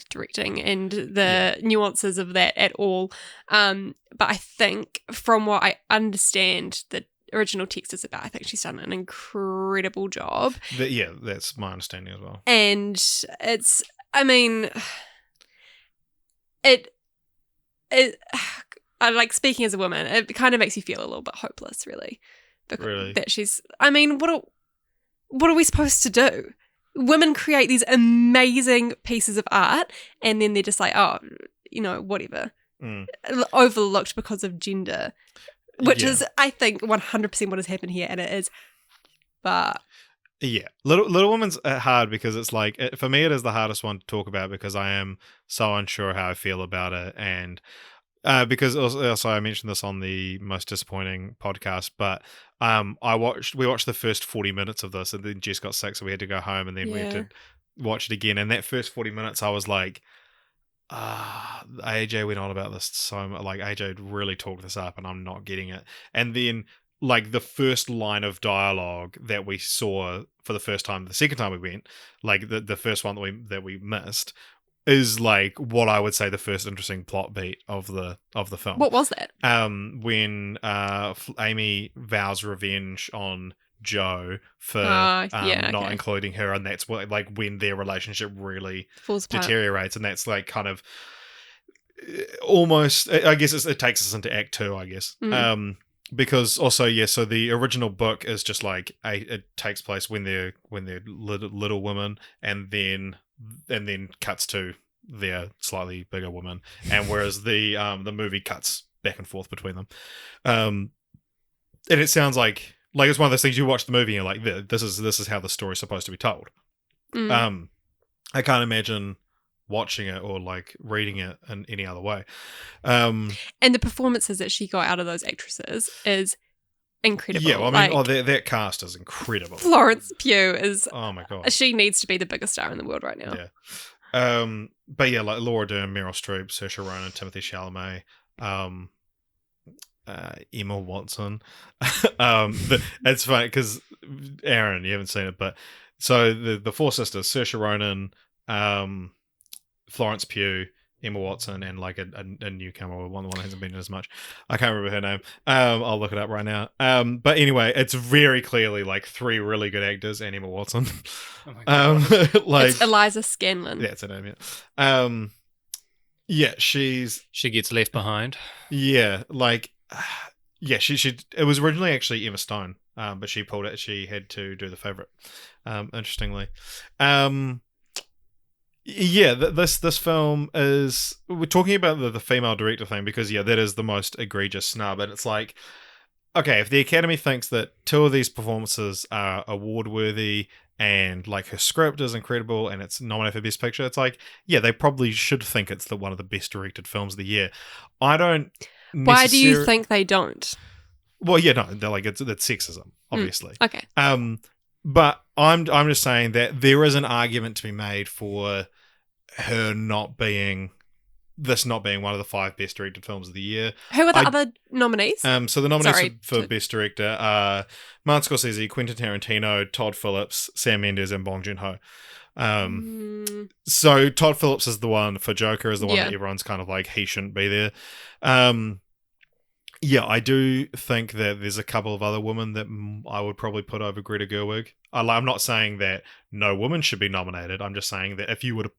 directing and the nuances of that at all. But I think from what I understand, that original text is about. I think she's done an incredible job. That's my understanding as well. And it's, I mean, it I like, speaking as a woman, it kind of makes you feel a little bit hopeless, really. Really? That she's, I mean, what are we supposed to do? Women create these amazing pieces of art, and then they're just like, oh, whatever. Overlooked because of gender, which is, I think, 100% what has happened here, and it is. But yeah, Little Woman's hard because it's like, for me, it is the hardest one to talk about because I am so unsure how I feel about it, and because also I mentioned this on the Most Disappointing podcast, but we watched the first 40 minutes of this, and then Jess got sick, so we had to go home, and then we had to watch it again. And that first 40 minutes, I was like, AJ went on about this so much. Like, AJ really talked this up, and I'm not getting it. And then, like, the first line of dialogue that we saw for the first time, the second time we went, like the first one that we missed, is like what I would say the first interesting plot beat of the film. what was that? When Amy vows revenge on Joe for not including her, and that's what, like, when their relationship really falls apart, deteriorates, and that's like kind of almost, I guess it takes us into Act 2, I guess. Because also, so the original book is just like it takes place when they're little women, and then cuts to their slightly bigger woman, and whereas the movie cuts back and forth between them, and it sounds like it's one of those things you watch the movie and you're like, this is how the story's supposed to be told. I can't imagine watching it or like reading it in any other way. And the performances that she got out of those actresses is incredible. Yeah, well, I mean, that cast is incredible. Florence Pugh is, oh my god, she needs to be the biggest star in the world right now. Yeah. But yeah, like Laura Dern, Meryl Streep, Saoirse Ronan, Timothée Chalamet, Emma Watson. It's funny because Aaron, you haven't seen it, but so the four sisters, Saoirse Ronan, Florence Pugh, Emma Watson, and like a newcomer, one that hasn't been in as much. I can't remember her name. I'll look it up right now. But anyway, it's very clearly like three really good actors and Emma Watson. Oh my God. Like, it's Eliza Scanlon. Yeah, it's her name. Yeah. Yeah, she gets left behind. Yeah, like, yeah, she. It was originally actually Emma Stone, but she pulled it. She had to do The Favourite. Interestingly, yeah, this film is, we're talking about the female director thing because that is the most egregious snub, and it's like, okay, if the Academy thinks that two of these performances are award worthy and like her script is incredible and it's nominated for Best Picture, it's like, yeah, they probably should think it's one of the best directed films of the year. I don't. Why do you think they don't? Well, yeah, no, they're like, it's sexism, obviously. Okay. But I'm just saying that there is an argument to be made for her not being one of the 5 best directed films of the year. Who are the other nominees? So the nominees for Best Director are Martin Scorsese, Quentin Tarantino, Todd Phillips, Sam Mendes, and Bong Joon-ho. So Todd Phillips is the one for Joker, is the one that everyone's kind of like, he shouldn't be there. Yeah, I do think that there's a couple of other women that I would probably put over Greta Gerwig. I'm not saying that no woman should be nominated. I'm just saying that if you were to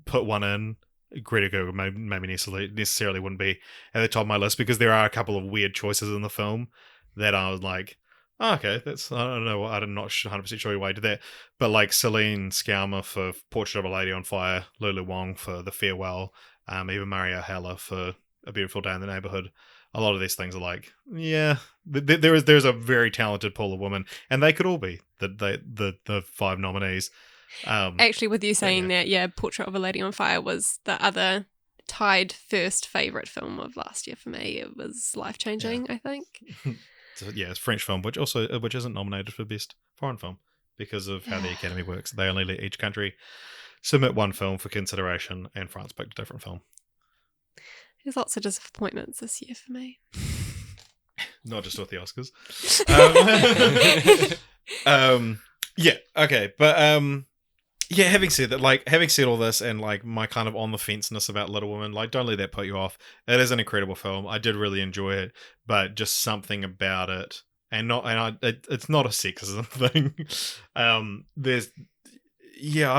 put one in, Greta Gerwig maybe necessarily wouldn't be at the top of my list, because there are a couple of weird choices in the film that I was like, oh, okay, that's, I don't know, I'm not 100% sure why I did that. But like Celine Sciamma for Portrait of a Lady on Fire, Lulu Wang for The Farewell, even Maria Heller for A Beautiful Day in the Neighborhood. A lot of these things are like, yeah, there's a very talented pool of women, and they could all be the 5 nominees. Actually, with you saying that, Portrait of a Lady on Fire was the other tied first favourite film of last year for me. It was life-changing, I think. So, yeah, it's a French film, which isn't nominated for Best Foreign Film because of how the Academy works. They only let each country submit one film for consideration, and France picked a different film. There's lots of disappointments this year for me. Not just with the Oscars. Yeah, okay. But yeah, having said all this, and like my kind of on the fenceness about Little Women, like, don't let that put you off. It is an incredible film. I did really enjoy it, but just something about it it's not a sexism thing. I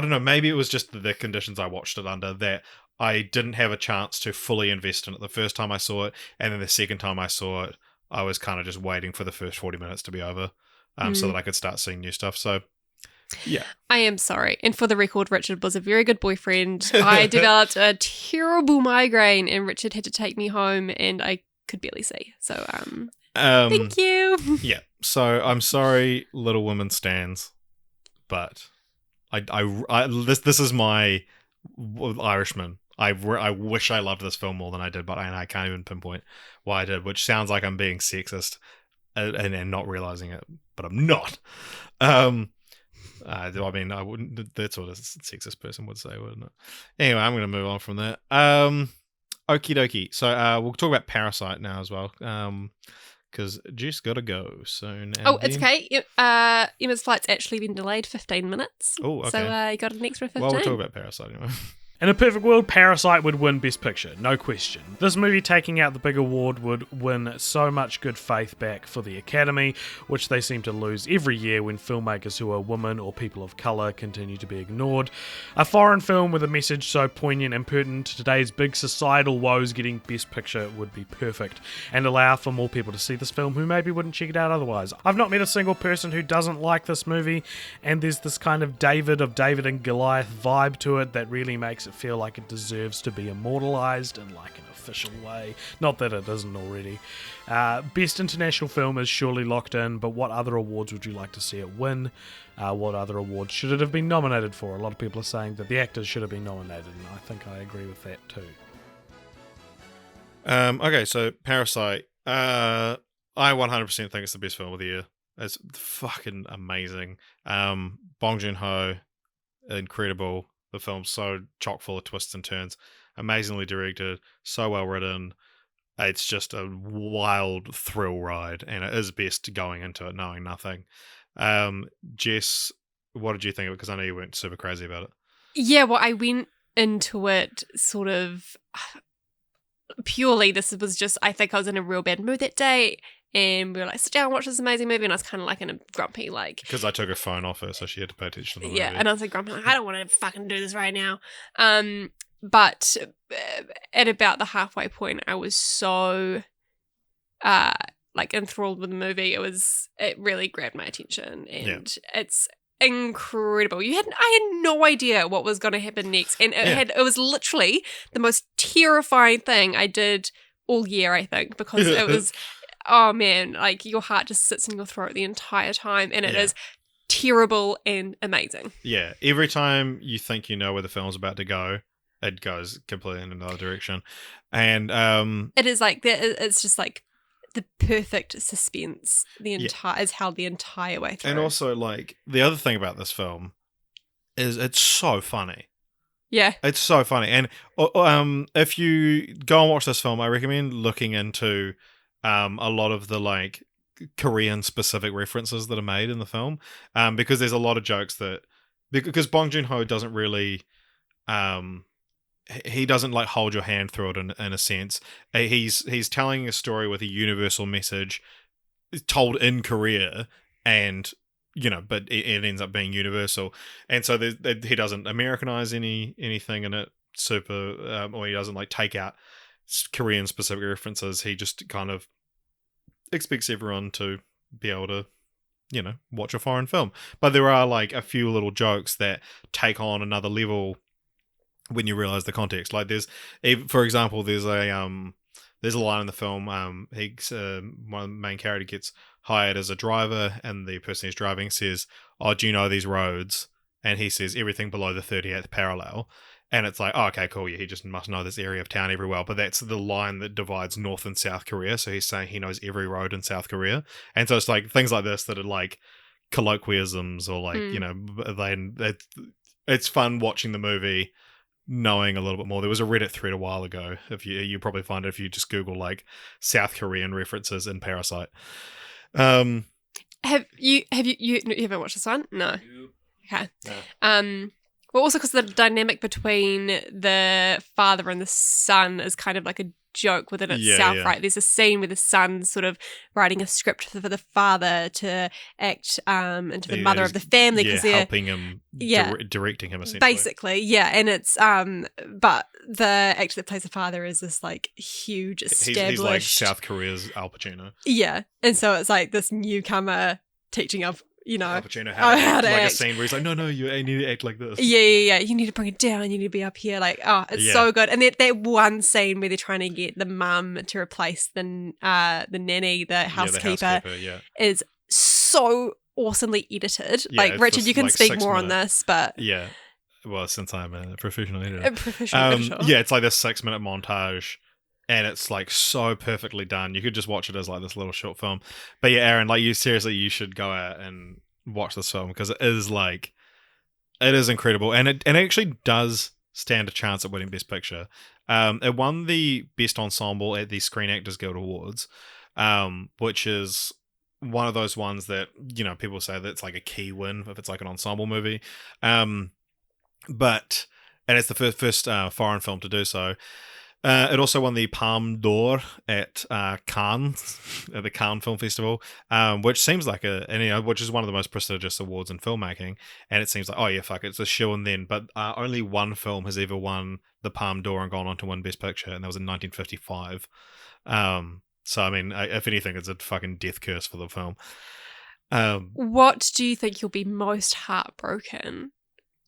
don't know, maybe it was just the conditions I watched it under that I didn't have a chance to fully invest in it the first time I saw it, and then the second time I saw it, I was kind of just waiting for the first 40 minutes to be over, so that I could start seeing new stuff. So, yeah. I am sorry. And for the record, Richard was a very good boyfriend. I developed a terrible migraine, and Richard had to take me home, and I could barely see. So, thank you. Yeah. So I'm sorry, Little Women stands, but this is my Irishman. I wish I loved this film more than I did, but I can't even pinpoint why I did, which sounds like I'm being sexist and not realizing it, but I'm not. I mean, I wouldn't. That's what a sexist person would say, wouldn't it? Anyway, I'm going to move on from that. Okie dokie. So we'll talk about Parasite now as well, because Jess got to go soon. It's okay. Emma's flight's actually been delayed 15 minutes. Oh, okay. So you got an extra 15. Well, we'll talk about Parasite anyway. In a perfect world, Parasite would win Best Picture, no question. This movie taking out the big award would win so much good faith back for the Academy, which they seem to lose every year when filmmakers who are women or people of colour continue to be ignored. A foreign film with a message so poignant and pertinent to today's big societal woes getting Best Picture would be perfect, and allow for more people to see this film who maybe wouldn't check it out otherwise. I've not met a single person who doesn't like this movie, and there's this kind of David and Goliath vibe to it that really makes it feel like it deserves to be immortalized in like an official way. Not that it isn't already. Best international film is surely locked in, but what other awards would you like to see it win? What other awards should it have been nominated for? A lot of people are saying that the actors should have been nominated, and I think I agree with that too. Okay, so Parasite. I 100% think it's the best film of the year. It's fucking amazing. Bong Joon-ho, incredible. The film's so chock full of twists and turns. Amazingly directed, so well written. It's just a wild thrill ride, and it is best going into it knowing nothing. Jess, what did you think of it? Because I know you weren't super crazy about it. Yeah, well, I went into it sort of purely, this was just, I think I was in a real bad mood that day, and we were like, sit down and watch this amazing movie, and I was kind of like in a grumpy, like... Because I took her phone off her, so she had to pay attention to the movie. Yeah, and I was like grumpy, like, I don't want to fucking do this right now. But at about the halfway point, I was so, like, enthralled with the movie. It really grabbed my attention, and it's incredible. I had no idea what was going to happen next, and it was literally the most terrifying thing I did all year, I think, because it was... Oh man, like your heart just sits in your throat the entire time, and it is terrible and amazing. Yeah, every time you think you know where the film's about to go, it goes completely in another direction. And it is like it's just like the perfect suspense. Is held the entire way through. And also, like, the other thing about this film is it's so funny. Yeah, it's so funny. And if you go and watch this film, I recommend looking into a lot of the like Korean specific references that are made in the film, because there's a lot of jokes that, because Bong Joon-ho doesn't really he doesn't like hold your hand through it in a sense. He's telling a story with a universal message told in Korea, and but it ends up being universal, and so he doesn't Americanize anything in it super, or he doesn't like take out Korean specific references. He just kind of expects everyone to be able to watch a foreign film, but there are like a few little jokes that take on another level when you realize the context. Like for example, there's a line in the film, one of the main character gets hired as a driver, and the person who's driving says, "Oh, do you know these roads?" And he says, "Everything below the 38th parallel." And it's like, oh, okay, cool, yeah, he just must know this area of town very well. But that's the line that divides North and South Korea. So he's saying he knows every road in South Korea. And so it's like things like this that are like colloquialisms, or like, it's fun watching the movie knowing a little bit more. There was a Reddit thread a while ago. If you probably find it if you just Google like South Korean references in Parasite. Have you ever watched this one? No. Okay. No. Well, also because the dynamic between the father and the son is kind of like a joke within Yeah, itself, yeah. right? There's a scene where the son's sort of writing a script for the father to act into the mother of the family because they're helping him, directing him essentially. basically, yeah. And it's but the actor that plays the father is this like huge established. He's like South Korea's Al Pacino. Yeah, and so it's like this newcomer teaching of Al Pacino how to act. A scene where he's like, no, you need to act like this. Yeah. You need to bring it down. You need to be up here. Like, it's so good. And that one scene where they're trying to get the mum to replace the nanny, the housekeeper, is so awesomely edited. Yeah, like, Richard, you can like speak more on this, but yeah. Well, since I'm a professional editor, yeah, it's like this 6-minute montage. And it's like so perfectly done. You could just watch it as like this little short film. But yeah, Aaron, like you should go out and watch this film because it is incredible, and it actually does stand a chance at winning Best Picture. It won the Best Ensemble at the Screen Actors Guild Awards, which is one of those ones that people say that it's like a key win if it's like an ensemble movie. And it's the first foreign film to do so. It also won the Palme d'Or at Cannes, at the Cannes Film Festival, which seems like which is one of the most prestigious awards in filmmaking. And it seems like, it's a shoo-in then. But only one film has ever won the Palme d'Or and gone on to win Best Picture, and that was in 1955. So I mean, if anything, it's a fucking death curse for the film. What do you think you'll be most heartbroken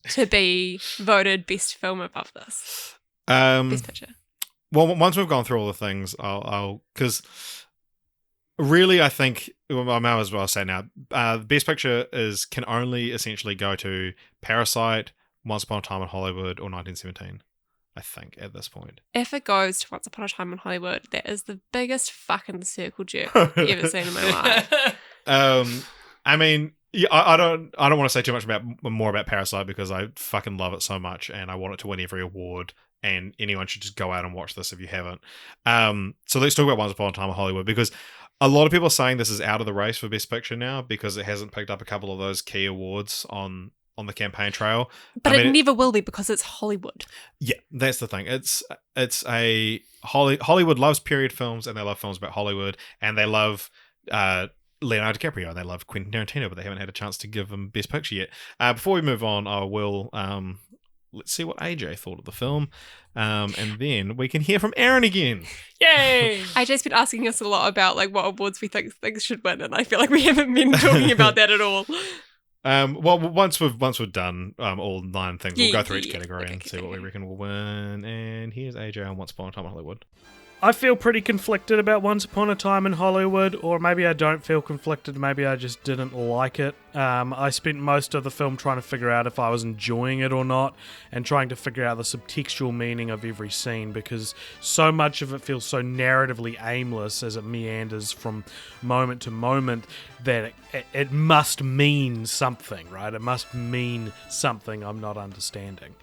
to be voted best film above this? Best Picture. Well, once we've gone through all the things, I'll because really I think I might as well say now, Best Picture can only essentially go to Parasite, Once Upon a Time in Hollywood, or 1917. I think at this point, if it goes to Once Upon a Time in Hollywood, that is the biggest fucking circle jerk I've ever seen in my life. I mean, yeah, I don't want to say too much more about Parasite because I fucking love it so much and I want it to win every award. And anyone should just go out and watch this if you haven't. So let's talk about Once Upon a Time in Hollywood, because a lot of people are saying this is out of the race for Best Picture now because it hasn't picked up a couple of those key awards on the campaign trail. But it never will be because it's Hollywood. Yeah, that's the thing. It's a Hollywood loves period films and they love films about Hollywood and they love Leonardo DiCaprio and they love Quentin Tarantino, but they haven't had a chance to give them Best Picture yet. Before we move on, I will... let's see what AJ thought of the film, and then we can hear from Aaron again. Yay! AJ's been asking us a lot about like what awards we think things should win, and I feel like we haven't been talking about that at all. Well, once we've done all 9 things, we'll go through each category and see what we reckon will win. And here's AJ on Once Upon a Time in Hollywood. I feel pretty conflicted about Once Upon a Time in Hollywood, or maybe I don't feel conflicted, maybe I just didn't like it. I spent most of the film trying to figure out if I was enjoying it or not, and trying to figure out the subtextual meaning of every scene, because so much of it feels so narratively aimless as it meanders from moment to moment that it must mean something, right? It must mean something I'm not understanding.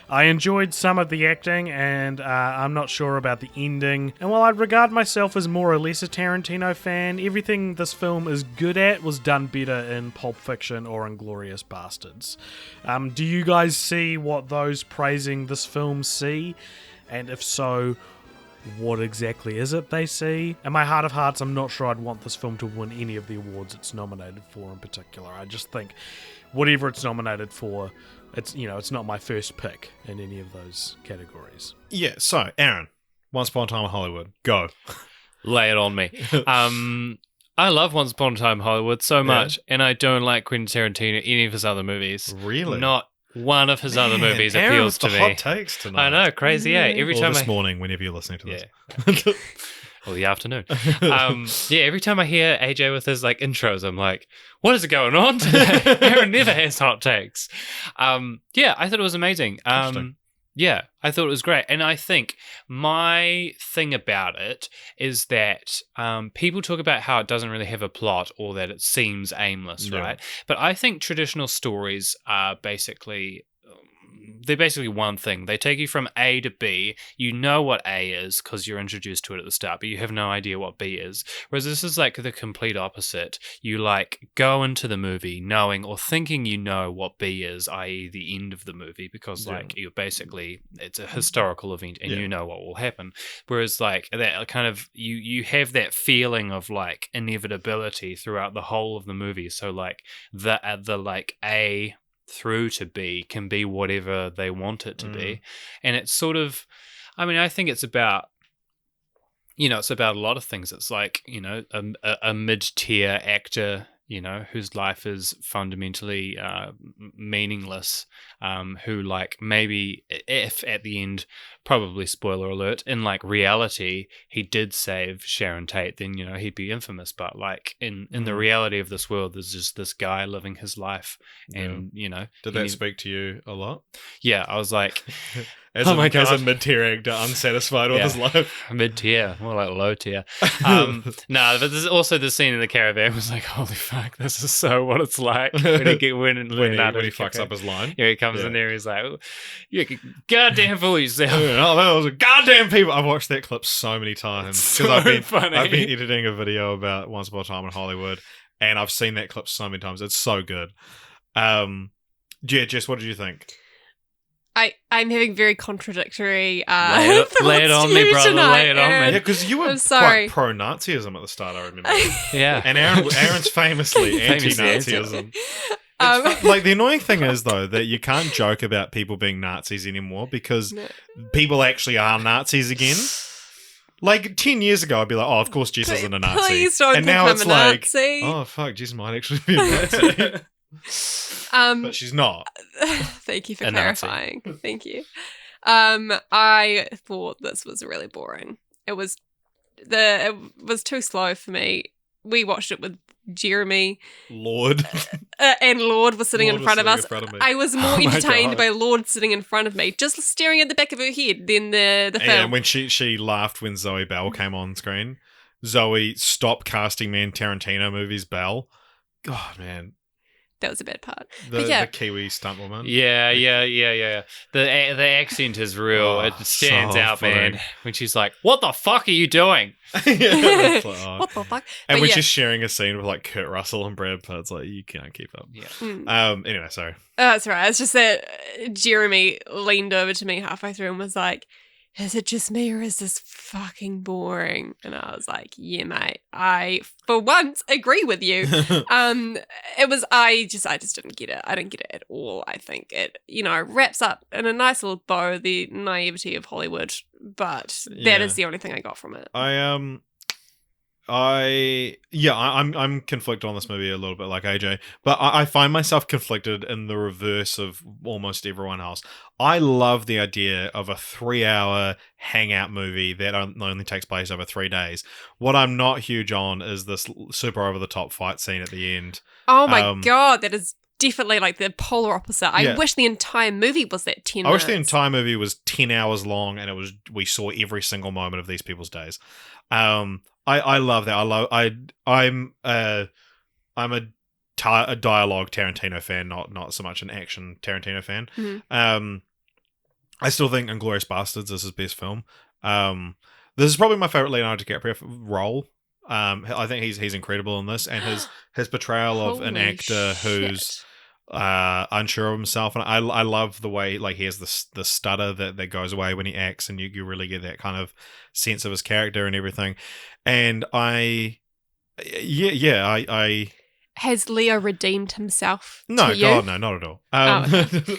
I enjoyed some of the acting, and I'm not sure about the ending. And while I'd regard myself as more or less a Tarantino fan, everything this film is good at was done better in Pulp Fiction or Inglourious Bastards. Do you guys see what those praising this film see? And if so, what exactly is it they see? In my heart of hearts, I'm not sure I'd want this film to win any of the awards it's nominated for in particular. I just think whatever it's nominated for, it's not my first pick in any of those categories. Yeah, so, Aaron, Once Upon a Time in Hollywood, go. Lay it on me. I love Once Upon a Time in Hollywood so much, and I don't like Quentin Tarantino, any of his other movies. Really? Not one of his other movies appeals to me. Hot takes tonight. I know, crazy, yeah. Every time this morning, whenever you're listening to this. Yeah. Or the afternoon. Every time I hear AJ with his like intros, I'm like, what is going on today? Aaron never has hot takes. I thought it was amazing. Yeah, I thought it was great. And I think my thing about it is that people talk about how it doesn't really have a plot or that it seems aimless, right? But I think traditional stories are basically they're basically one thing. They take you from A to B. You know what A is because you're introduced to it at the start, but you have no idea what B is. Whereas this is like the complete opposite. You like go into the movie knowing or thinking you know what B is, i.e. the end of the movie, because like you're basically, it's a historical event and you know what will happen. Whereas like that kind of, you have that feeling of like inevitability throughout the whole of the movie. So like the like A through to B can be whatever they want it to be. And it's sort of, I mean, I think it's about, you know, it's about a lot of things. It's like, you know, a mid-tier actor, you know, whose life is fundamentally meaningless, who like maybe if at the end, probably spoiler alert, in like reality he did save Sharon Tate, then, you know, he'd be infamous. But like in the reality of this world, there's just this guy living his life, and you know, did that speak to you a lot? Yeah, I was like, as a mid-tier actor, unsatisfied with his life. Mid-tier, more like low tier. No, but there's also the scene in the caravan was like, holy fuck, this is so what it's like when he fucks up his line. Yeah, he comes in there, he's like, you goddamn fool yourself. Oh, that was a goddamn people. I've watched that clip so many times because funny. I've been editing a video about Once Upon a Time in Hollywood, and I've seen that clip so many times. It's so good. Jess, what did you think? I'm having very contradictory lay it on me, brother. Lay it on me. Yeah, because you were quite pro-Nazism at the start, I remember. Yeah. And Aaron's famously anti-Nazism. Like, the annoying thing is, though, that you can't joke about people being Nazis anymore because people actually are Nazis again. Like 10 years ago, I'd be like, "Oh, of course, Jess isn't a Nazi." Please don't and think now I'm it's a like, Nazi. "Oh, fuck, Jess might actually be a Nazi." But she's not. Thank you for clarifying. Thank you. I thought this was really boring. It was too slow for me. We watched it with Jeremy. Lord. And Lord was sitting in front of us. I was more entertained God. by Lord sitting in front of me, just staring at the back of her head than the film. And when she laughed when Zoe Bell came on screen. Zoe stopped casting me in Tarantino movies, Bell. God, man. That was a bad part. The Kiwi stunt woman. Yeah. The accent is real. Oh, it stands so out, funny. man. When she's like, "What the fuck are you doing?" It's like, oh. What the fuck? And But when yeah. she's sharing a scene with like Kurt Russell and Brad Pitt, it's like you can't keep up. Yeah. Anyway, sorry. That's right. It's just that Jeremy leaned over to me halfway through and was like, "Is it just me or is this fucking boring?" And I was like, "Yeah, mate. I, for once, agree with you." I just didn't get it. I didn't get it at all. I think it, wraps up in a nice little bow the naivety of Hollywood, but that is the only thing I got from it. I'm conflicted on this movie a little bit like AJ, but I find myself conflicted in the reverse of almost everyone else. I love the idea of a 3-hour hangout movie that only takes place over 3 days. What I'm not huge on is this super over-the-top fight scene at the end. Oh my God, that is definitely like the polar opposite. I wish the entire movie was that 10 minutes. I wish the entire movie was 10 hours long and we saw every single moment of these people's days. I love that. I'm a dialogue Tarantino fan, not so much an action Tarantino fan. Mm-hmm. I still think Inglourious Basterds is his best film. This is probably my favorite Leonardo DiCaprio role. I think he's incredible in this, and his portrayal of an actor who's unsure of himself, and I love the way like he has the stutter that goes away when he acts, and you really get that kind of sense of his character and everything. And I has Leo redeemed himself? No, to you? God, no, not at all. Okay.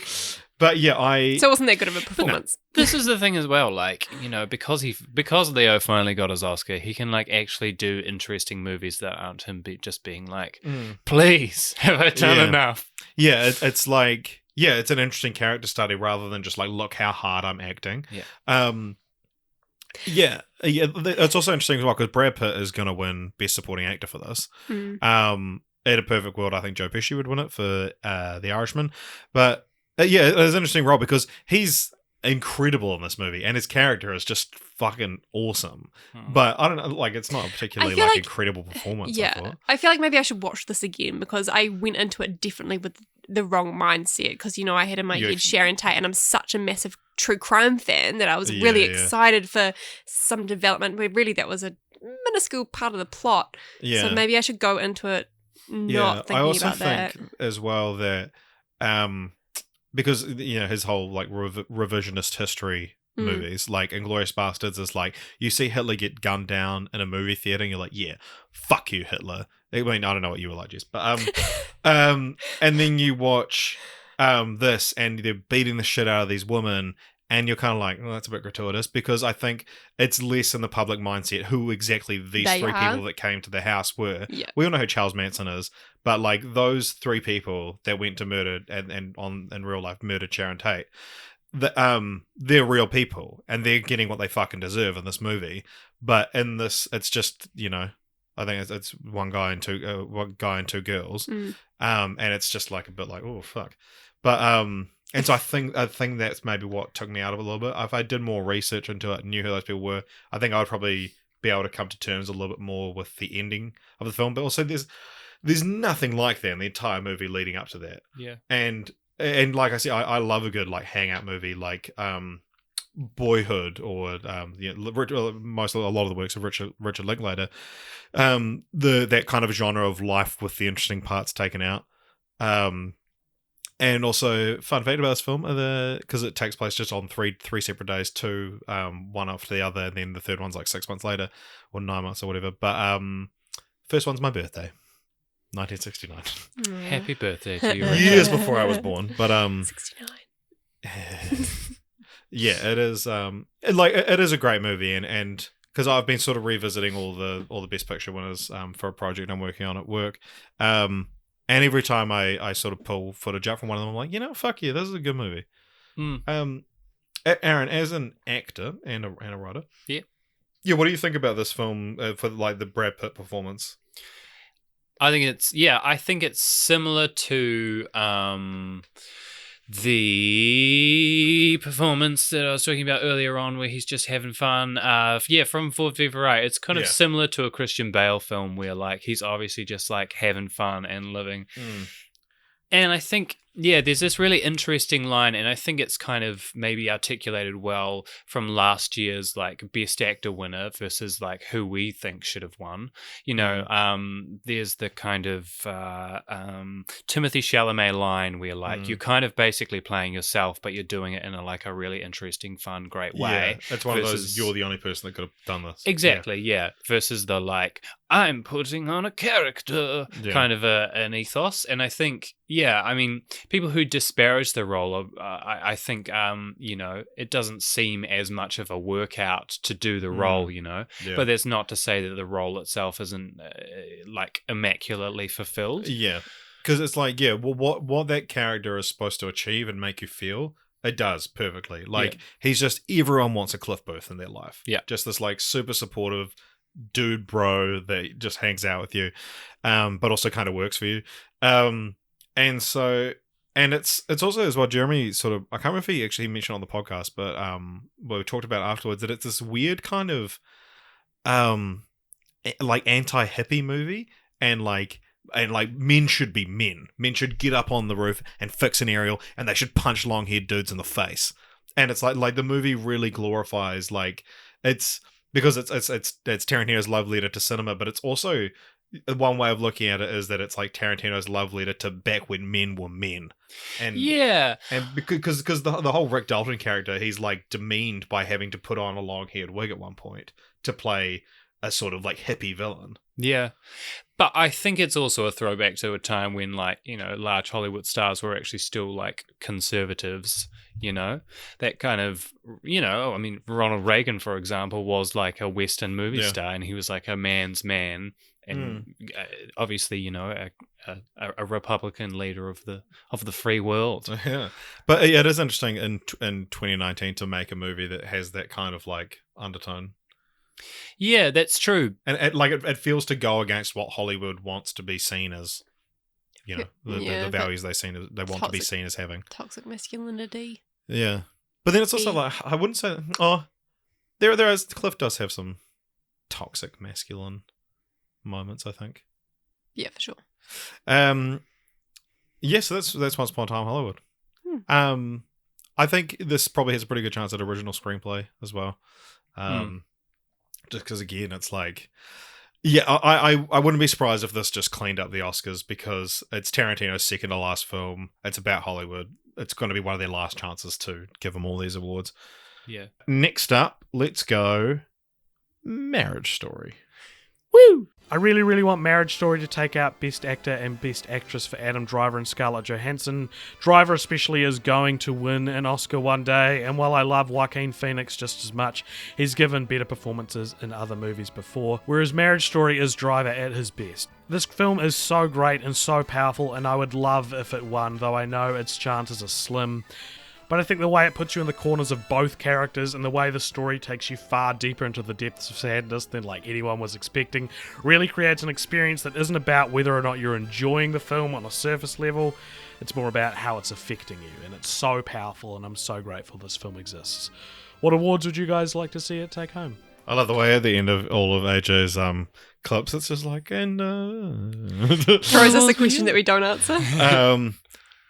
But yeah, so it wasn't that good of a performance. This is the thing as well, like, because Leo finally got his Oscar, he can like actually do interesting movies that aren't him just being like, please, have I done enough? Yeah, it's like, it's an interesting character study rather than just like, look how hard I'm acting. It's also interesting as well because Brad Pitt is going to win Best Supporting Actor for this. In a perfect world, I think Joe Pesci would win it for The Irishman, but it's an interesting role because he's incredible in this movie and his character is just fucking awesome. But I don't know, like it's not a particularly like incredible performance. I feel like maybe I should watch this again because I went into it differently with the wrong mindset because, I had in my Yeah. head Sharon Tate, and I'm such a massive true crime fan that I was really excited for some development where really that was a minuscule part of the plot. Yeah. So maybe I should go into it not thinking I also about that. think as well that because his whole like revisionist history movies like Inglourious Bastards is like you see Hitler get gunned down in a movie theater and you're like, yeah, fuck you, Hitler. I mean, I don't know what you were like, Jess, but and then you watch this and they're beating the shit out of these women and you're kind of like, well, that's a bit gratuitous, because I think it's less in the public mindset who exactly these three people that came to the house were. Yeah. We all know who Charles Manson is, but like those three people that went to murder and in real life murdered Sharon Tate, they're real people and they're getting what they fucking deserve in this movie. But in this, it's just, I think it's one guy and two girls, and it's just like a bit like, oh fuck, but and so I think that's maybe what took me out of it a little bit. If I did more research into it and knew who those people were, I think I would probably be able to come to terms a little bit more with the ending of the film. But also, there's nothing like that in the entire movie leading up to that. Yeah, and like I said, I love a good like hangout movie like Boyhood or a lot of the works of Richard Linklater, that kind of genre of life with the interesting parts taken out. And also, fun fact about this film, because it takes place just on three separate days, one after the other, and then the third one's like 6 months later, or 9 months or whatever. But first one's my birthday, 1969. Happy birthday to you. Years before I was born, but 69. yeah, it is. It is a great movie, and because I've been sort of revisiting all the Best Picture winners for a project I'm working on at work. And every time I sort of pull footage up from one of them, I'm like, fuck yeah, this is a good movie. Aaron, as an actor and a writer, what do you think about this film for like the Brad Pitt performance? I think it's similar to the performance that I was talking about earlier on, where he's just having fun. From Ford v Ferrari. It's kind of similar to a Christian Bale film where like he's obviously just like having fun and living. And I think, there's this really interesting line, and I think it's kind of maybe articulated well from last year's like Best Actor winner versus like who we think should have won. There's the kind of Timothée Chalamet line where like you're kind of basically playing yourself, but you're doing it in a really interesting, fun, great way. Yeah, it's one of those, you're the only person that could have done this. Exactly, versus the like, I'm putting on a character kind of an ethos. And I think, people who disparage the role, I think, it doesn't seem as much of a workout to do the role, But that's not to say that the role itself isn't like immaculately fulfilled. Yeah, because it's like, what that character is supposed to achieve and make you feel, it does perfectly. Like, he's just, everyone wants a Cliff Booth in their life. Yeah. Just this like super supportive dude bro that just hangs out with you, but also kind of works for you. And so, and it's also as well, Jeremy sort of, I can't remember if he actually mentioned on the podcast, but we talked about afterwards that it's this weird kind of like anti-hippie movie, and like men should be men. Men should get up on the roof and fix an aerial, and they should punch long-haired dudes in the face. And it's like the movie really glorifies, like, it's because it's Tarantino's love letter to cinema, but it's also, one way of looking at it is that it's like Tarantino's love letter to back when men were men. And and because the whole Rick Dalton character, he's like demeaned by having to put on a long-haired wig at one point to play a sort of like hippie villain. Yeah. But I think it's also a throwback to a time when, like, large Hollywood stars were actually still like conservatives, that kind of, Ronald Reagan, for example, was like a Western movie star, and he was like a man's man. And obviously, a Republican leader of the free world. Yeah, but it is interesting in 2019 to make a movie that has that kind of like undertone. Yeah, that's true. And it feels to go against what Hollywood wants to be seen as, the values they want to be seen as having. Toxic masculinity. Yeah, but then it's also like, I wouldn't say. Oh, there is, Cliff does have some toxic masculine moments, I think. Yeah, for sure. Yes, that's Once Upon a Time in Hollywood. I think this probably has a pretty good chance at original screenplay as well. Just because, again, it's like... Yeah, I wouldn't be surprised if this just cleaned up the Oscars, because it's Tarantino's second to last film. It's about Hollywood. It's going to be one of their last chances to give them all these awards. Yeah. Next up, let's go Marriage Story. Woo! I really, really want Marriage Story to take out Best Actor and Best Actress for Adam Driver and Scarlett Johansson. Driver especially is going to win an Oscar one day, and while I love Joaquin Phoenix just as much, he's given better performances in other movies before, whereas Marriage Story is Driver at his best. This film is so great and so powerful, and I would love if it won, though I know its chances are slim. But I think the way it puts you in the corners of both characters and the way the story takes you far deeper into the depths of sadness than like anyone was expecting really creates an experience that isn't about whether or not you're enjoying the film on a surface level. It's more about how it's affecting you, and it's so powerful, and I'm so grateful this film exists. What awards would you guys like to see it take home? I love the way at the end of all of AJ's clips, it's just like, and Throws us a question that we don't answer.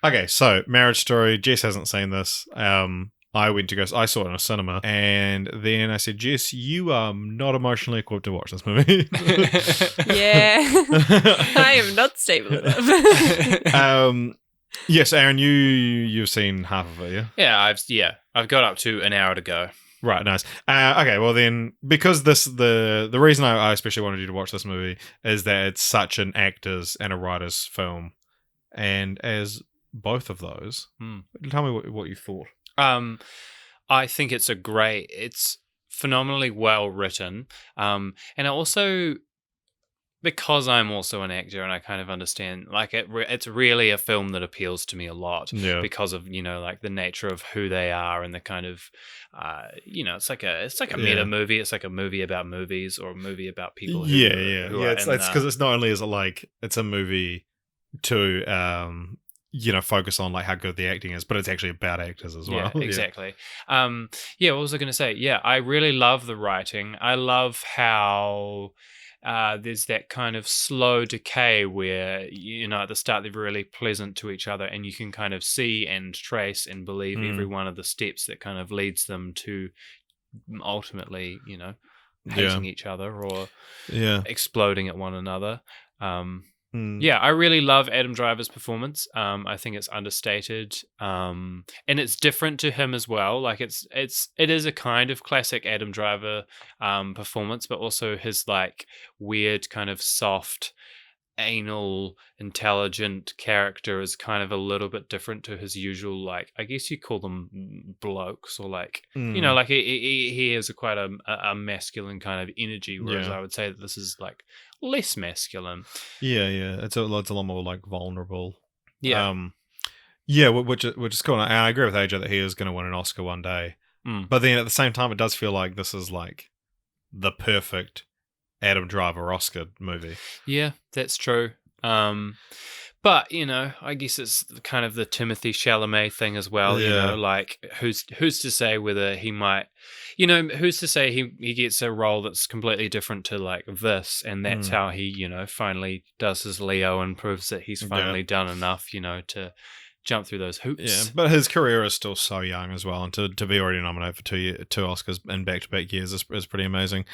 Okay, so Marriage Story. Jess hasn't seen this. I went to go. I saw it in a cinema, and then I said, "Jess, you are not emotionally equipped to watch this movie." Yeah, I am not stable enough. Yes, Aaron, you've seen half of it, yeah? Yeah, I've got up to an hour to go. Right, nice. Okay, well then, because the reason I especially wanted you to watch this movie is that it's such an actor's and a writer's film, and as both of those, tell me what you thought. I think it's phenomenally well written, and also, because I'm also an actor and I kind of understand, like it's really a film that appeals to me a lot, because of like the nature of who they are and the kind of it's like a meta movie. It's like a movie about movies, or a movie about people. It's because it's not only is it like it's a movie to focus on like how good the acting is, but it's actually about actors as well. Yeah, exactly. What was I going to say? Yeah, I really love the writing. I love how there's that kind of slow decay where, at the start they're really pleasant to each other, and you can kind of see and trace and believe every one of the steps that kind of leads them to ultimately, hating each other or exploding at one another. Yeah, I really love Adam Driver's performance. I think it's understated, and it's different to him as well. Like it is a kind of classic Adam Driver performance, but also his like weird kind of soft, anal, intelligent character is kind of a little bit different to his usual, like, I guess you call them blokes, or like like he has quite a masculine kind of energy, whereas I would say that this is like less masculine. It's a lot more like vulnerable. Which is cool. And I agree with AJ that he is going to win an Oscar one day, but then at the same time it does feel like this is like the perfect Adam Driver Oscar movie. Yeah, that's true. But I guess it's kind of the Timothy Chalamet thing as well. Like who's to say whether he might, who's to say he gets a role that's completely different to like this, and that's how he, finally does his Leo and proves that he's finally done enough, to jump through those hoops. Yeah, but his career is still so young as well, and to be already nominated for two Oscars in back-to-back years is pretty amazing.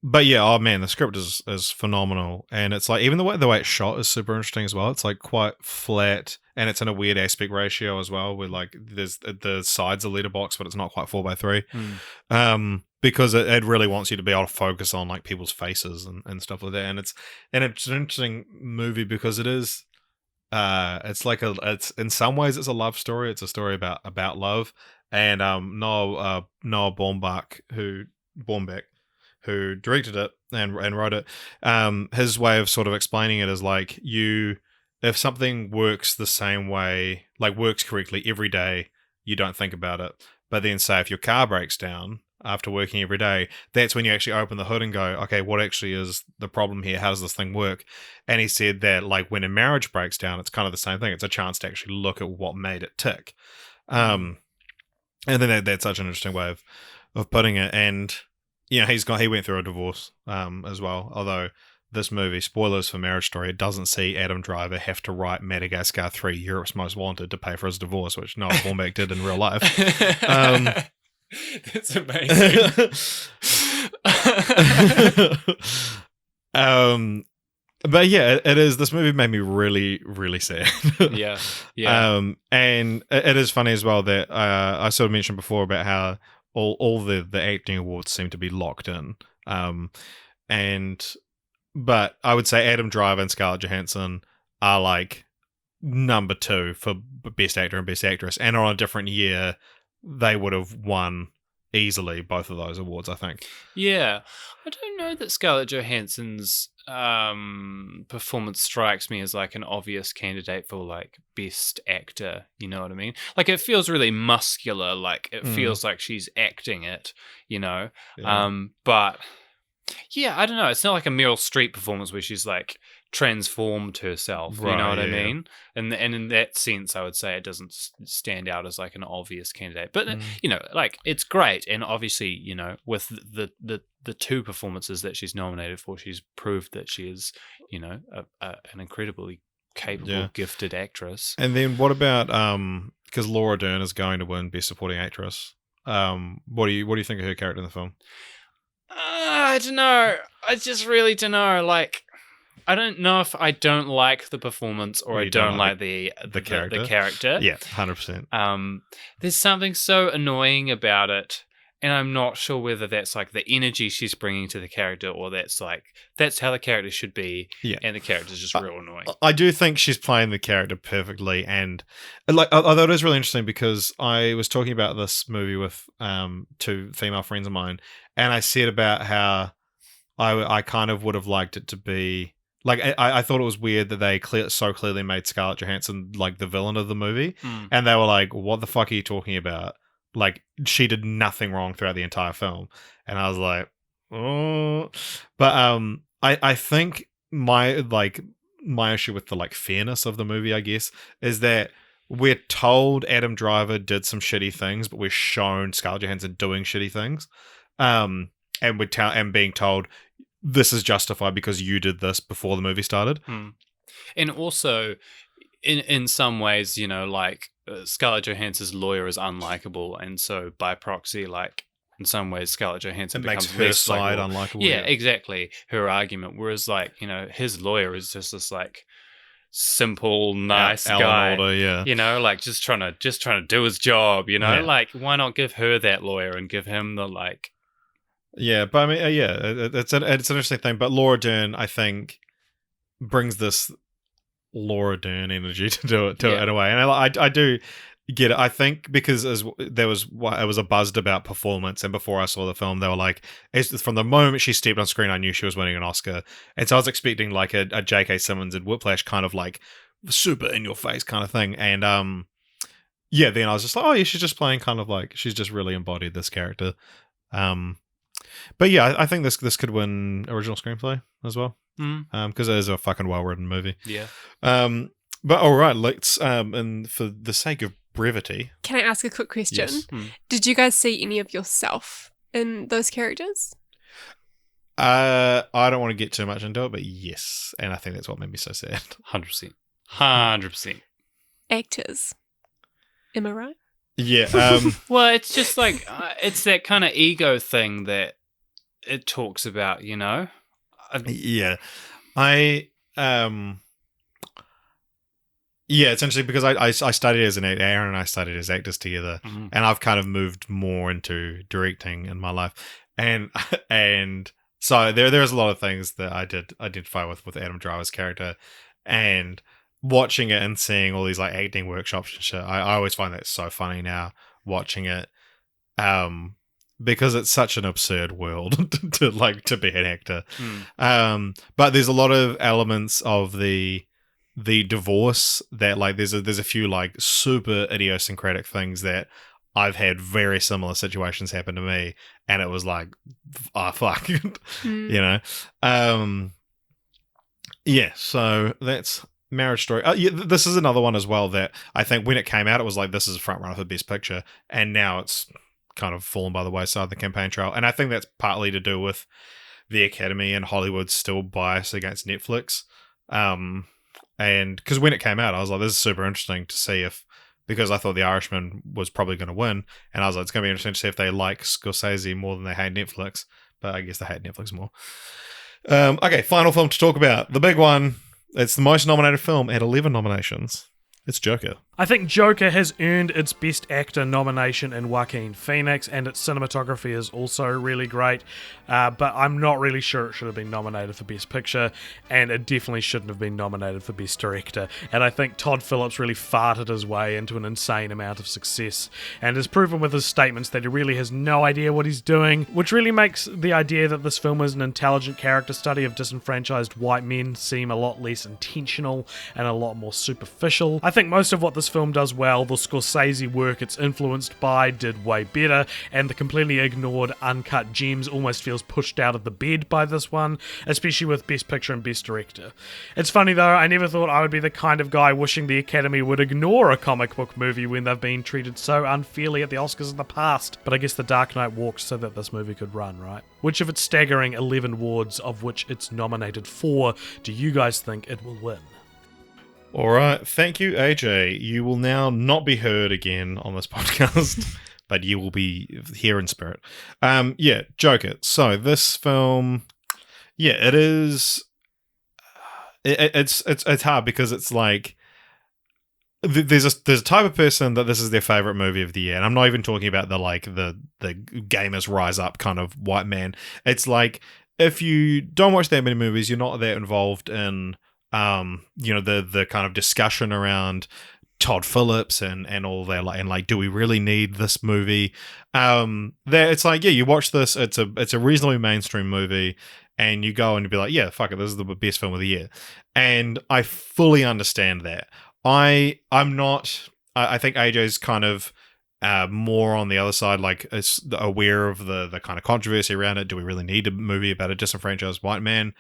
But yeah, oh man, the script is phenomenal, and it's like even the way it's shot is super interesting as well. It's like quite flat, and it's in a weird aspect ratio as well, where like there's the sides of letterbox, but it's not quite 4:3. Because it really wants you to be able to focus on like people's faces and stuff like that, and it's an interesting movie because it is. It's in some ways it's a love story. It's a story about love, and Noah Baumbach, who directed it and wrote it, his way of sort of explaining it is like if something works the same way, like works correctly every day, you don't think about it. But then say if your car breaks down after working every day, that's when you actually open the hood and go, okay, what actually is the problem here? How does this thing work? And he said that like when a marriage breaks down, it's kind of the same thing. It's a chance to actually look at what made it tick. And then that's such an interesting way of putting it. And he went through a divorce as well, although this movie, spoilers for Marriage Story, it doesn't see Adam Driver have to write Madagascar 3, Europe's Most Wanted to pay for his divorce, which Noah Baumbach did in real life. That's amazing. But yeah, it is. This movie made me really, really sad. Yeah. And it is funny as well that I sort of mentioned before about how all the acting awards seem to be locked in. But I would say Adam Driver and Scarlett Johansson are like number 2 for Best Actor and Best Actress, and on a different year, they would have won easily both of those awards, I think. Yeah. I don't know that Scarlett Johansson's performance strikes me as like an obvious candidate for like Best Actor, you know what I mean? Like it feels really muscular, like it feels like she's acting it, you know? Yeah. But yeah, I don't know. It's not like a Meryl Streep performance where she's like transformed herself. You know what I mean? And in that sense, I would say it doesn't stand out as like an obvious candidate. But you know, like it's great, and obviously, you know, with the 2 performances that she's nominated for, she's proved that she is, you know, an incredibly capable, gifted actress. And then what about because Laura Dern is going to win Best Supporting Actress? What do you think of her character in the film? I don't know. I just really don't know. Like, I don't know if I don't like the performance or I don't like the character. The character. Yeah, 100%. There's something so annoying about it, and I'm not sure whether that's like the energy she's bringing to the character or that's how the character should be. Yeah, and the character's just real annoying. I do think she's playing the character perfectly, and like although it is really interesting because I was talking about this movie with 2 female friends of mine, and I said about how I kind of would have liked it to be like I thought it was weird that they so clearly made Scarlett Johansson like the villain of the movie, and they were like, "What the fuck are you talking about? Like she did nothing wrong throughout the entire film," and I was like, "Oh," but I think my issue with the like fairness of the movie, I guess, is that we're told Adam Driver did some shitty things, but we're shown Scarlett Johansson doing shitty things. And being told this is justified because you did this before the movie started. And also, in some ways, you know, like Scarlett Johansson's lawyer is unlikable, and so by proxy, like in some ways, Scarlett Johansson becomes makes her less side likable. unlikable. Yeah, exactly. Her argument, whereas like you know, his lawyer is just this like simple, nice guy. Order, you know, like just trying to do his job. You know, like why not give her that lawyer and give him the like. Yeah, but I mean, it's an interesting thing. But Laura Dern, I think, brings this Laura Dern energy to it in a way, and I do get it. I think because it was a buzzed about performance, and before I saw the film, they were like, from the moment she stepped on screen, I knew she was winning an Oscar, and so I was expecting like a J.K. Simmons and Whiplash kind of like super in your face kind of thing, and then I was just like, oh yeah, she's just playing kind of like she's just really embodied this character. But yeah, I think this could win original screenplay as well, because it is a fucking well-written movie. Yeah. But all right, let's and for the sake of brevity, can I ask a quick question? Yes. Did you guys see any of yourself in those characters? I don't want to get too much into it, but yes, and I think that's what made me so sad. 100%. Actors, am I right? Yeah. Well, it's just like it's that kind of ego thing that it talks about, you know. Yeah, it's interesting because I studied as an actor. Aaron and I studied as actors together, and I've kind of moved more into directing in my life, and so there's a lot of things that I did identify with Adam Driver's character, and watching it and seeing all these like acting workshops and shit, I always find that so funny now watching it, because it's such an absurd world to be an actor. But there's a lot of elements of the divorce that like there's a few like super idiosyncratic things that I've had very similar situations happen to me, and it was like, oh fuck, you know. So that's Marriage Story. This is another one as well that I think when it came out, it was like, this is a front runner for Best Picture, and now it's kind of fallen by the wayside of the campaign trail. And I think that's partly to do with the Academy and Hollywood's still biased against Netflix. And because when it came out, I was like, this is super interesting to see if, because I thought The Irishman was probably going to win, and I was like, it's going to be interesting to see if they like Scorsese more than they hate Netflix, but I guess they hate Netflix more. Okay, final film to talk about, the big one. It's the most nominated film at 11 nominations. It's Joker. I think Joker has earned its Best Actor nomination in Joaquin Phoenix, and its cinematography is also really great, but I'm not really sure it should have been nominated for Best Picture, and it definitely shouldn't have been nominated for Best Director, and I think Todd Phillips really farted his way into an insane amount of success, and has proven with his statements that he really has no idea what he's doing, which really makes the idea that this film is an intelligent character study of disenfranchised white men seem a lot less intentional and a lot more superficial. I think most of what this film does well, the Scorsese work it's influenced by, did way better, and the completely ignored, uncut gems almost feels pushed out of the bed by this one, especially with Best Picture and Best Director. It's funny though, I never thought I would be the kind of guy wishing the Academy would ignore a comic book movie when they've been treated so unfairly at the Oscars in the past, but I guess The Dark Knight walked so that this movie could run, right? Which of its staggering 11 awards, of which it's nominated for, do you guys think it will win? All right. Thank you, AJ. You will now not be heard again on this podcast, but you will be here in spirit. Yeah, Joker. So this film, yeah, it is. It's hard because it's like there's a type of person that this is their favorite movie of the year, and I'm not even talking about the gamers rise up kind of white man. It's like if you don't watch that many movies, you're not that involved in. The kind of discussion around Todd Phillips and all that, and do we really need this movie? It's like, yeah, you watch this, it's a reasonably mainstream movie, and you go and you be like, yeah, fuck it, this is the best film of the year. And I fully understand that. I think AJ's kind of more on the other side, like is aware of the kind of controversy around it. Do we really need a movie about a disenfranchised white man?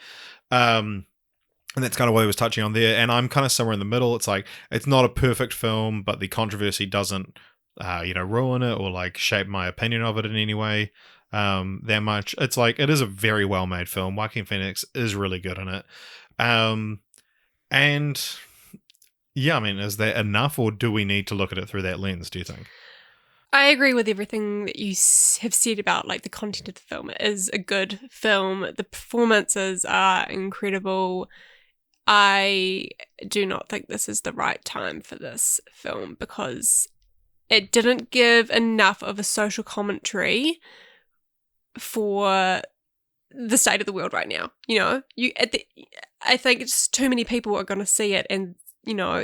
And that's kind of what he was touching on there. And I'm kind of somewhere in the middle. It's like, it's not a perfect film, but the controversy doesn't, ruin it or shape my opinion of it in any way that much. It's like, it is a very well-made film. Joaquin Phoenix is really good in it. And yeah, I mean, is that enough, or do we need to look at it through that lens, do you think? I agree with everything that you have said about the content of the film. It is a good film. The performances are incredible. I do not think this is the right time for this film because it didn't give enough of a social commentary for the state of the world right now. I think it's too many people are going to see it and,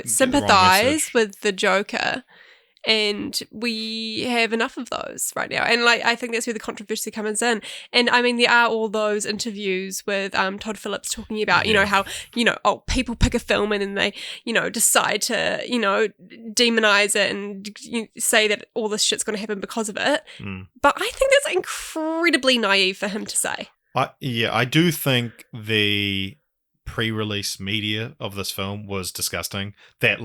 sympathize with the Joker. And we have enough of those right now. And I think that's where the controversy comes in. And I mean, there are all those interviews with Todd Phillips talking about, how, people pick a film and then they, decide to, demonize it and say that all this shit's going to happen because of it. But I think that's incredibly naive for him to say. I do think the pre-release media of this film was disgusting. That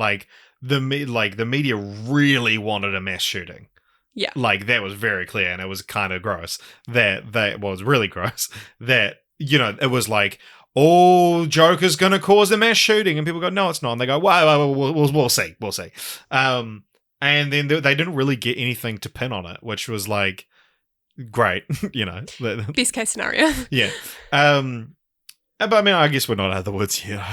the media really wanted a mass shooting. Yeah. That was very clear, and it was kind of gross. That was really gross. That, it was like, oh, Joker's going to cause a mass shooting. And people go, no, it's not. And they go, well, we'll see. We'll see. And then they didn't really get anything to pin on it, which was great, Best case scenario. Yeah. But I mean, I guess we're not out of the woods here.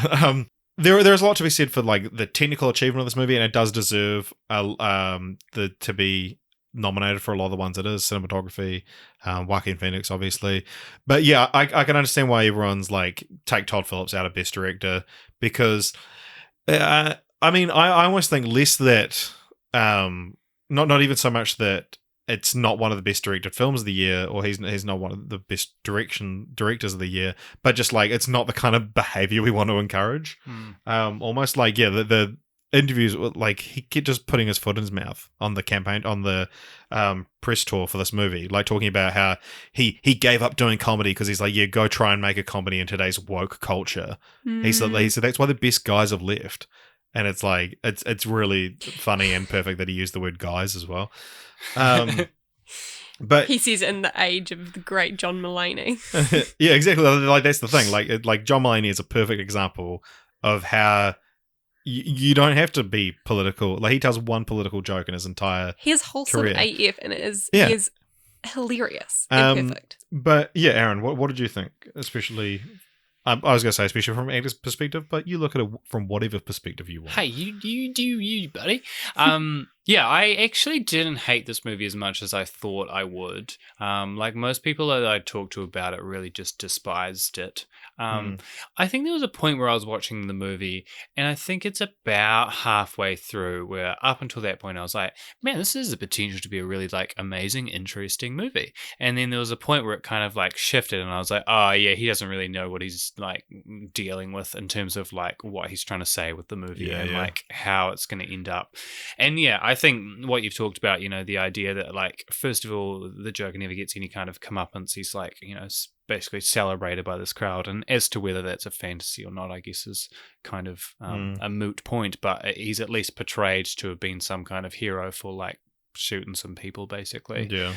There's a lot to be said for the technical achievement of this movie, and it does deserve to be nominated for a lot of the ones it is. Cinematography, Joaquin Phoenix, obviously. But yeah, I can understand why everyone's take Todd Phillips out of Best Director, because I almost think less that not even so much that it's not one of the best directed films of the year, or he's not one of the best directors of the year, but just it's not the kind of behavior we want to encourage. Almost the interviews, he kept just putting his foot in his mouth on the campaign, on the press tour for this movie, talking about how he gave up doing comedy because he's go try and make a comedy in today's woke culture. He said that's why the best guys have left. And it's it's really funny and perfect that he used the word guys as well. But He says in the age of the great John Mulaney. yeah, exactly. Like that's the thing. Like John Mulaney is a perfect example of how you don't have to be political. Like he tells one political joke in his entire He is wholesome career. AF and Yeah. he is hilarious and perfect. But yeah, Aaron, what did you think? Especially, I was going to say especially from an actor's perspective, but you look at it from whatever perspective you want. Hey, you do you, buddy. Yeah, I actually didn't hate this movie as much as I thought I would. Like most people that I talked to about it really just despised it. I think there was a point where I was watching the movie, and I think it's about halfway through where up until that point I was like, man, this is the potential to be a really like amazing, interesting movie. And then there was a point where it kind of like shifted, and I was like, oh yeah, he doesn't really know what he's like dealing with in terms of like what he's trying to say with the movie like how it's going to end up. And yeah, I think what you've talked about, you know, the idea that like, first of all, the Joker never gets any kind of comeuppance. He's like, you know, basically celebrated by this crowd. And as to whether that's a fantasy or not, I guess is kind of a moot point. But he's at least portrayed to have been some kind of hero for like shooting some people, basically. Yeah.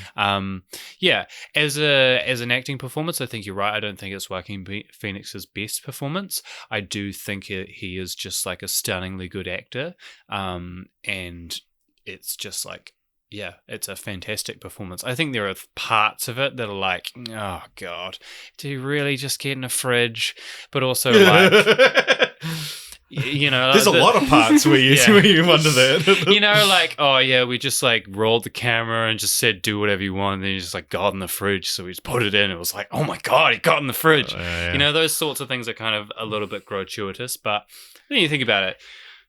As an acting performance, I think you're right. I don't think it's Joaquin Phoenix's best performance. I do think he is just like a stunningly good actor, and it's just like, yeah, it's a fantastic performance. I think there are parts of it that are like, oh god, do you really just get in a fridge? But also like, you know, there's a lot of parts where you wonder that. You know, like, oh yeah, we just like rolled the camera and just said do whatever you want, and then you just like got in the fridge, so we just put it in. It was like, oh my god, he got in the fridge. You know, those sorts of things are kind of a little bit gratuitous, but then you think about it,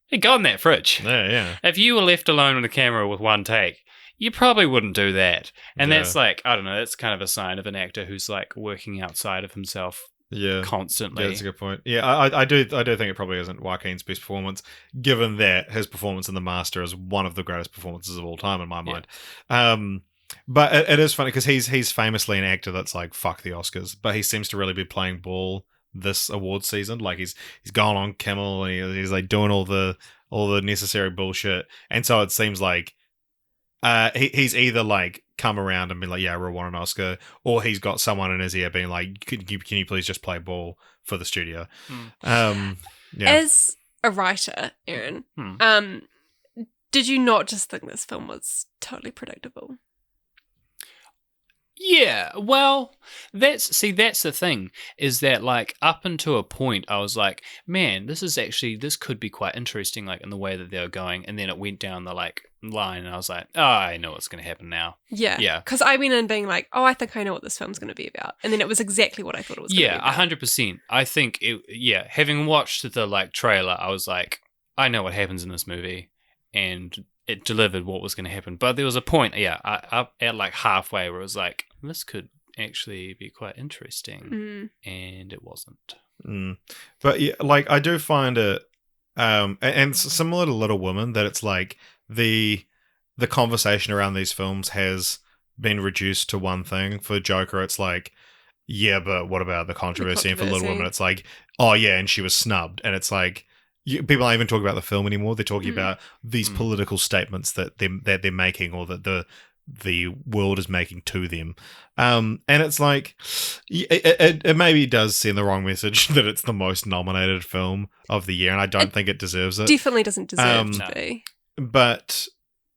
he got in that fridge. If you were left alone with the camera with one take, you probably wouldn't do that. And that's like, I don't know, that's kind of a sign of an actor who's like working outside of himself constantly. Yeah, that's a good point. Yeah, I do think it probably isn't Joaquin's best performance, given that his performance in The Master is one of the greatest performances of all time in my mind. But it is funny because he's famously an actor that's like, fuck the Oscars, but he seems to really be playing ball this award season. Like he's gone on Kimmel and he's like doing all the necessary bullshit, and so it seems like he's either like come around and been like, yeah, we'll want an Oscar, or he's got someone in his ear being like, can you please just play ball for the studio? As a writer, Aaron, did you not just think this film was totally predictable? Yeah, well, that's the thing, is that like up until a point I was like, man, this could be quite interesting, like in the way that they were going, and then it went down the like line and I was like, oh, I know what's going to happen now. Yeah. Because I went in being like, oh, I think I know what this film's going to be about, and then it was exactly what I thought it was going to be about. 100%. I think having watched the like trailer, I was like, I know what happens in this movie, and it delivered what was going to happen. But there was a point, up at like halfway where it was like, this could actually be quite interesting, and it wasn't. But yeah, like I do find it, and similar to Little Women, that it's like the conversation around these films has been reduced to one thing. For Joker, it's like, yeah, but what about the controversy? And for Little Women, it's like, oh yeah, and she was snubbed, and it's like, people aren't even talking about the film anymore. They're talking about these political statements that they're making, or that the world is making to them. And it's like, it maybe does send the wrong message that it's the most nominated film of the year, and I don't think it deserves it. Definitely doesn't deserve to be. But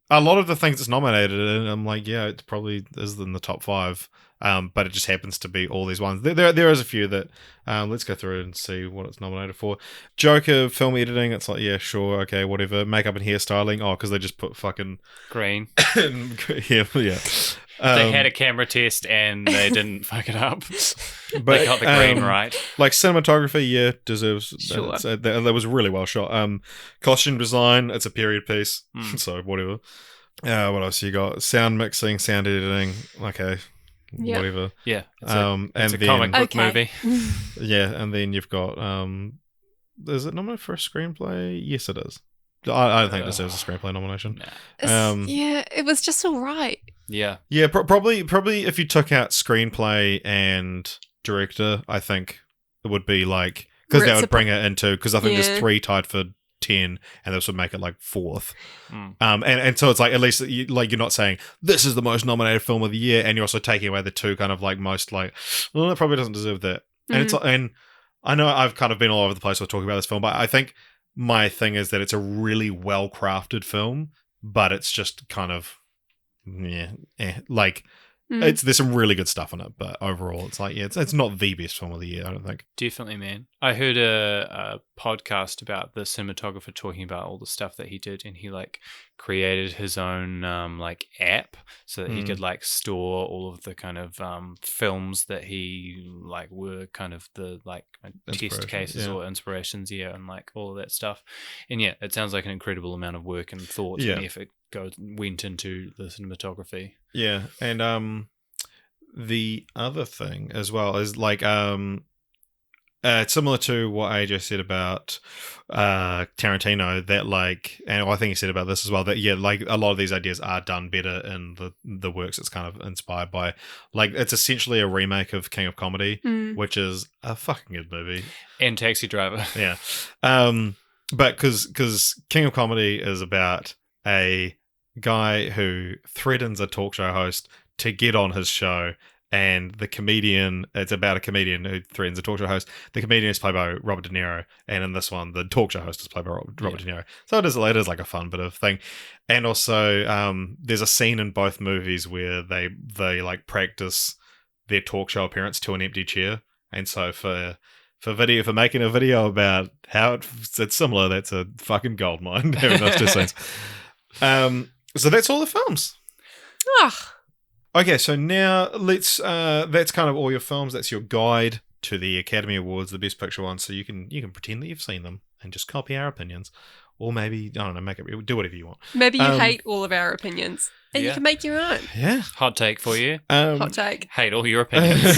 a lot of the things it's nominated in, I'm like, yeah, it probably is in the top 5. But it just happens to be all these ones. There is a few that, let's go through and see what it's nominated for. Joker, film editing, it's like, yeah, sure, okay, whatever. Makeup and hairstyling, because they just put fucking... green. yeah. They had a camera test and they didn't fuck it up. But they got the green right. Like cinematography, yeah, deserves... Sure. That was really well shot. Costume design, it's a period piece, so whatever. What else you got? Sound mixing, sound editing, okay. Yep. Whatever. Yeah. It's a comic book movie. Yeah, and then you've got is it nominated for a screenplay? Yes, it is. I don't think it deserves a screenplay nomination. Yeah, it was just all right. Yeah. Yeah, probably if you took out screenplay and director, I think it would be like, because that would bring it into, because I think there's 3 tied for 10, and this would make it like 4th. And so it's like, at least you're not saying this is the most nominated film of the year, and you're also taking away the two kind of like most like, well, it probably doesn't deserve that. And I know I've kind of been all over the place with talking about this film, but I think my thing is that it's a really well crafted film, but it's just kind of there's some really good stuff in it, but overall it's like it's not the best film of the year, I don't think. Definitely, man. I heard a podcast about the cinematographer talking about all the stuff that he did, and he like created his own like app so that he could like store all of the kind of films that he like were kind of the like test cases or inspirations, and like all of that stuff. And it sounds like an incredible amount of work and thought and effort went into the cinematography. Yeah, and the other thing as well is like similar to what AJ said about Tarantino, that like, and I think he said about this as well, that like a lot of these ideas are done better in the works it's kind of inspired by. Like, it's essentially a remake of King of Comedy, which is a fucking good movie, and Taxi Driver. Yeah, but because King of Comedy is about a guy who threatens a talk show host to get on his show, and it's about a comedian who threatens a talk show host. The comedian is played by Robert De Niro, and in this one the talk show host is played by Robert De Niro. So it is like a fun bit of thing. And also there's a scene in both movies where they like practice their talk show appearance to an empty chair, and so for making a video about how it's similar, that's a fucking goldmine, having those two scenes. So that's all the films. Okay, so now let's that's kind of all your films. That's your guide to the Academy Awards, the Best Picture ones, so you can pretend that you've seen them and just copy our opinions. Or maybe, I don't know, do whatever you want. Maybe you hate all of our opinions and you can make your own. Yeah. Hot take for you. Hot take. Hate all your opinions.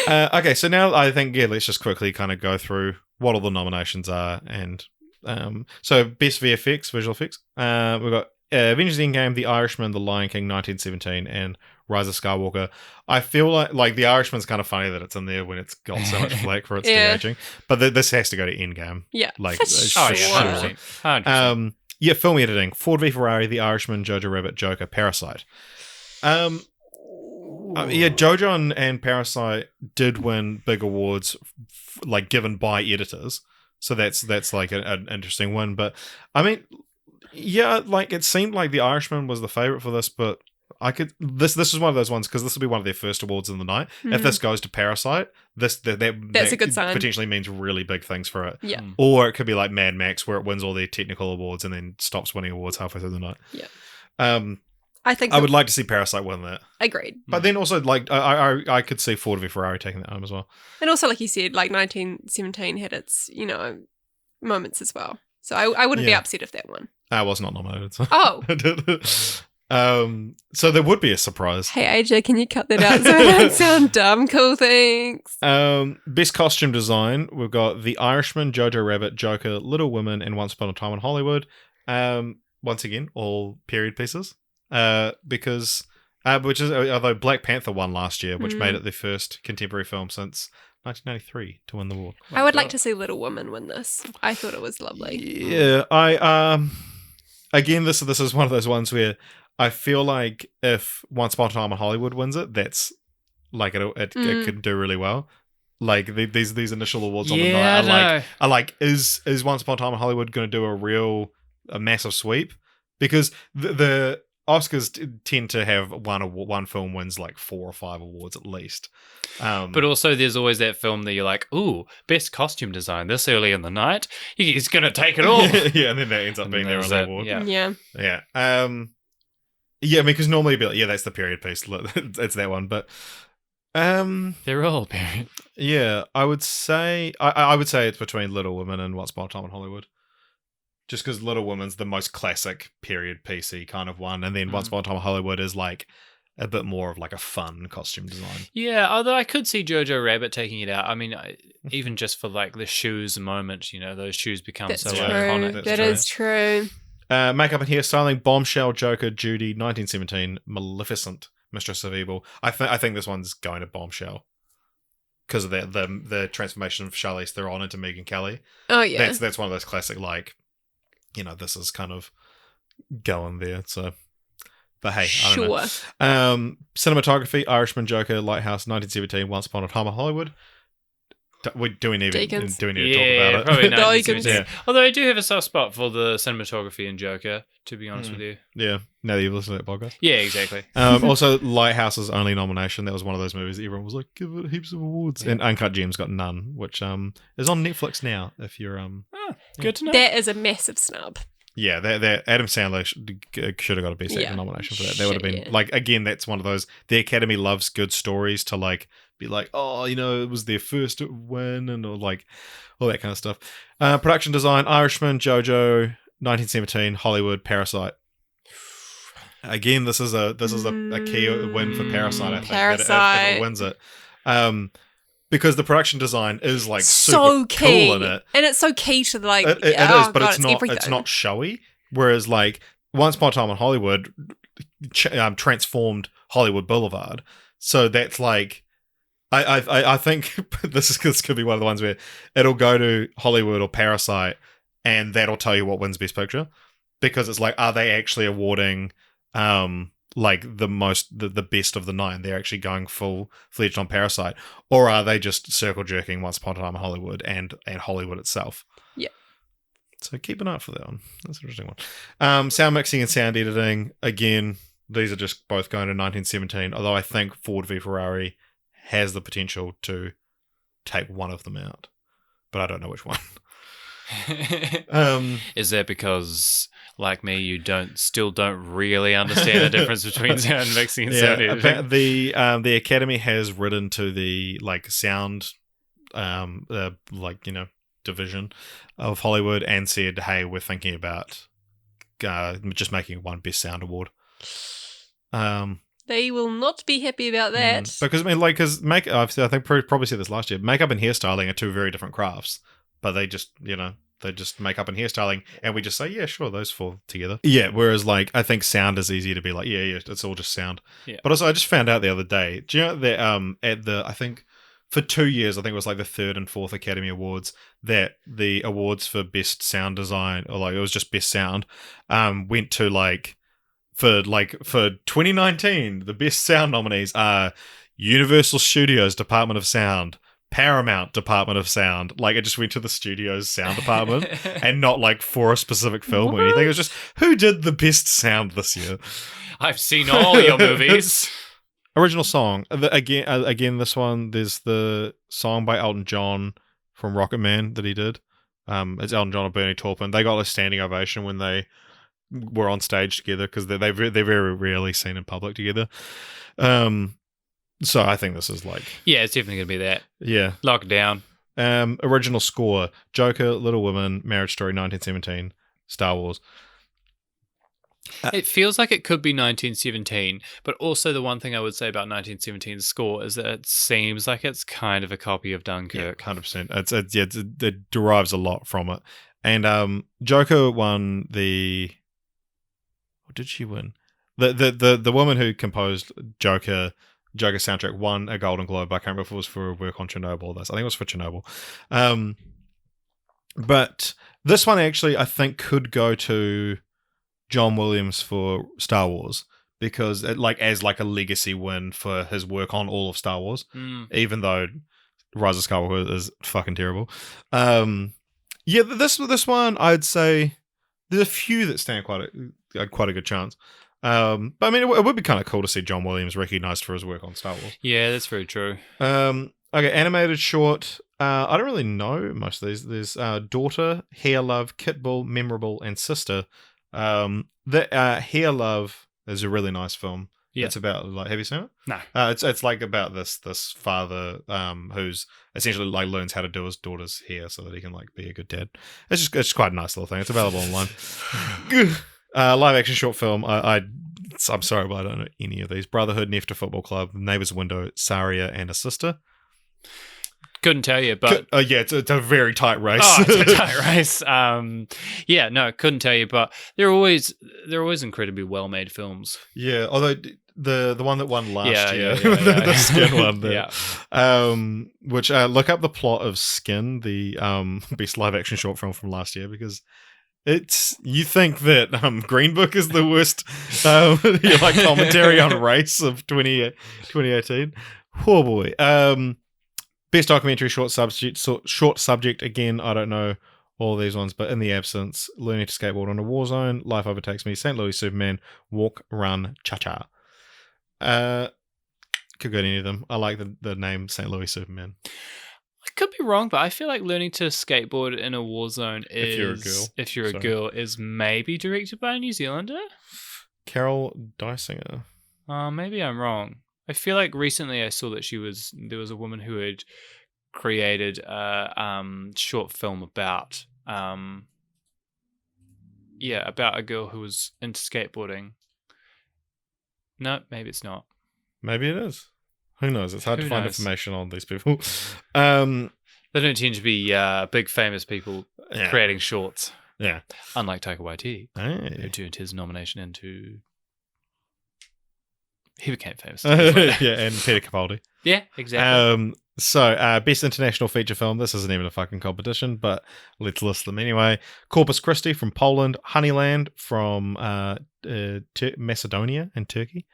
Okay, so now I think, let's just quickly kind of go through what all the nominations are. And so Best VFX, visual effects. We've got Avengers Endgame, The Irishman, The Lion King 1917, and Rise of Skywalker. I feel like The Irishman's kind of funny that it's in there when it's got so much flack for its de-aging. But this has to go to Endgame. Yeah, like, for sure. 100%. Film editing: Ford v Ferrari, The Irishman, Jojo Rabbit, Joker, Parasite. Jojo and Parasite did win big awards, like given by editors. So that's like an interesting win. But I mean, like it seemed like The Irishman was the favorite for this, but this is one of those ones, because this will be one of their first awards in the night. If this goes to Parasite, that's a good sign. Potentially means really big things for it. Yeah. Or it could be like Mad Max, where it wins all their technical awards and then stops winning awards halfway through the night. Yeah. I would like to see Parasite win that. Agreed. But then also, like, I could see Ford v Ferrari taking that home as well. And also, like you said, like 1917 had its, moments as well. So I wouldn't be upset if that won. I was not nominated. So. Oh. So there would be a surprise. Hey, AJ, can you cut that out so I don't sound dumb? Cool, thanks. Best costume design, we've got The Irishman, Jojo Rabbit, Joker, Little Women, and Once Upon a Time in Hollywood. Once again, all period pieces. Because although Black Panther won last year, which made it the first contemporary film since 1993 to win the award. I would like to see Little Women win this. I thought it was lovely. Yeah, again, this is one of those ones where I feel like if Once Upon a Time in Hollywood wins it, that's like it could do really well. Like these initial awards on the night are like, is Once Upon a Time in Hollywood going to do a massive sweep? Because the Oscars tend to have one film wins like 4 or 5 awards at least. But also there's always that film that you're like, ooh, best costume design this early in the night. He's going to take it all. Yeah, and then that ends up being their only award. Yeah. I mean, because normally you'd be like, that's the period piece. It's that one. But they're all period. Yeah, I would say it's between Little Women and Once Upon a Time in Hollywood. Just because Little Women's the most classic period PC kind of one, and then Once Upon a Time in Hollywood is like a bit more of like a fun costume design. Yeah, although I could see Jojo Rabbit taking it out. I mean, even just for like the shoes moment, those shoes become That's so true. iconic. That is true. Makeup and hairstyling: Bombshell, Joker, Judy, 1917, Maleficent, Mistress of Evil. I think this one's going to Bombshell because of the transformation of Charlize Theron into Megyn Kelly. Oh yeah, that's one of those classic like this is kind of going there. So, but hey, I don't Sure. know. Cinematography: Irishman, Joker, Lighthouse, 1917, Once Upon a Time in Hollywood. Do we need to talk about it? Probably not. Deakins. Yeah. Although I do have a soft spot for the cinematography in Joker, to be honest with you. Yeah, now that you've listened to that podcast. Yeah, exactly. Also, Lighthouse's only nomination. That was one of those movies that everyone was like, give it heaps of awards. Yeah. And Uncut Gems got none, which is on Netflix now. If you're Good to know. That is a massive snub. yeah, that Adam Sandler should have got a Best Actor nomination for that. That would have been like, again, that's one of those. The Academy loves good stories to like be like, oh, it was their first win and or like all that kind of stuff. Production design: Irishman, Jojo, 1917, Hollywood, Parasite. Again, this is a key win for Parasite. I think Parasite. if it wins it, because the production design is like So super key, cool in it. and it's so key to the, like It is, oh but God, it's not. everything. It's not showy. Whereas like Once Upon a Time in Hollywood transformed Hollywood Boulevard. So that's like. I think this could be one of the ones where it'll go to Hollywood or Parasite, and that'll tell you what wins Best Picture, because it's like, are they actually awarding like the best of the 9? They're actually going full fledged on Parasite, or are they just circle jerking Once Upon a Time in Hollywood and Hollywood itself? Yeah. So keep an eye out for that one. That's an interesting one. Sound mixing and sound editing. Again, these are just both going to 1917. Although I think Ford v Ferrari has the potential to take one of them out, but I don't know which one. Is that because, like me, you still don't really understand the difference between sound mixing and sound editing? The Academy has written to the sound division of Hollywood and said, hey, we're thinking about just making one Best Sound award. They will not be happy about that. Because I think probably said this last year. Makeup and hairstyling are two very different crafts, but they just makeup and hairstyling, and we just say, yeah, sure, those fall together. Yeah. Whereas I think sound is easier to be like, yeah, it's all just sound. Yeah. But also, I just found out the other day. Do you know that I think for 2 years, I think it was like the 3rd and 4th Academy Awards, that the awards for best sound design, or it was just best sound, went to for 2019, the best sound nominees are Universal Studios Department of Sound, Paramount Department of Sound. It just went to the studio's sound department and not for a specific film or anything. It was just, who did the best sound this year? I've seen all your movies. Original song. Again, this one, there's the song by Elton John from Rocket Man that he did. It's Elton John and Bernie Taupin. They got a standing ovation when they were on stage together, because they're very rarely seen in public together. So I think this is yeah, it's definitely gonna be that. Yeah, Lock it down. Original score: Joker, Little Women, Marriage Story, 1917, Star Wars. It feels like it could be 1917, but also the one thing I would say about 1917's score is that it seems like it's kind of a copy of Dunkirk. 100%. It derives a lot from it. And Joker won the. What did she win? The woman who composed Joker soundtrack won a Golden Globe. I can't remember if it was for work on Chernobyl or this. I think it was for Chernobyl. But this one actually, I think, could go to John Williams for Star Wars, because it, as a legacy win for his work on all of Star Wars, even though Rise of Skywalker is fucking terrible. Yeah, this one, I'd say there's a few that stand quite a good chance. But I mean, it would be kind of cool to see John Williams recognized for his work on Star Wars. Yeah, that's very true. Okay, animated short. I don't really know most of these. There's Daughter, Hair Love, Kit Bull, Memorable, and Sister. The Hair Love is a really nice film. Yeah. It's about have you seen it? No. It's about this father who's essentially learns how to do his daughter's hair so that he can be a good dad. It's quite a nice little thing. It's available online. Live action short film. I'm sorry, but I don't know any of these. Brotherhood, Nefta Football Club, Neighbours Window, Saria, and a Sister. Couldn't tell you, but yeah, it's a very tight race. Oh, it's a tight race. Yeah, no, couldn't tell you, but they're always incredibly well made films. Yeah, although the one that won last year, yeah. the Skin one, yeah. Which look up the plot of Skin, the best live action short film from last year, because you think that Green Book is the worst like commentary on race of 2018? Oh boy. Best documentary short subject. Again, I don't know all these ones, but in the absence, Learning to Skateboard on a War Zone, Life Overtakes Me, St. Louis Superman, Walk, Run, Cha-Cha. Could go to any of them. I like the name St. Louis Superman. I could be wrong, but I feel like Learning to Skateboard in a War Zone is, if you're a girl, is maybe directed by a New Zealander? Carol Dysinger. Maybe I'm wrong. I feel like recently I saw that there was a woman who had created a short film about about a girl who was into skateboarding. No, maybe it's not. Maybe it is. Who knows? It's hard to find information on these people. They don't tend to be big famous people creating shorts. Yeah. Unlike Taika Waititi, Hey. who turned his nomination into... He became famous. Yeah, and Peter Capaldi. Yeah, exactly. Best international feature film. This isn't even a fucking competition, but let's list them anyway. Corpus Christi from Poland, Honeyland from Macedonia and Turkey,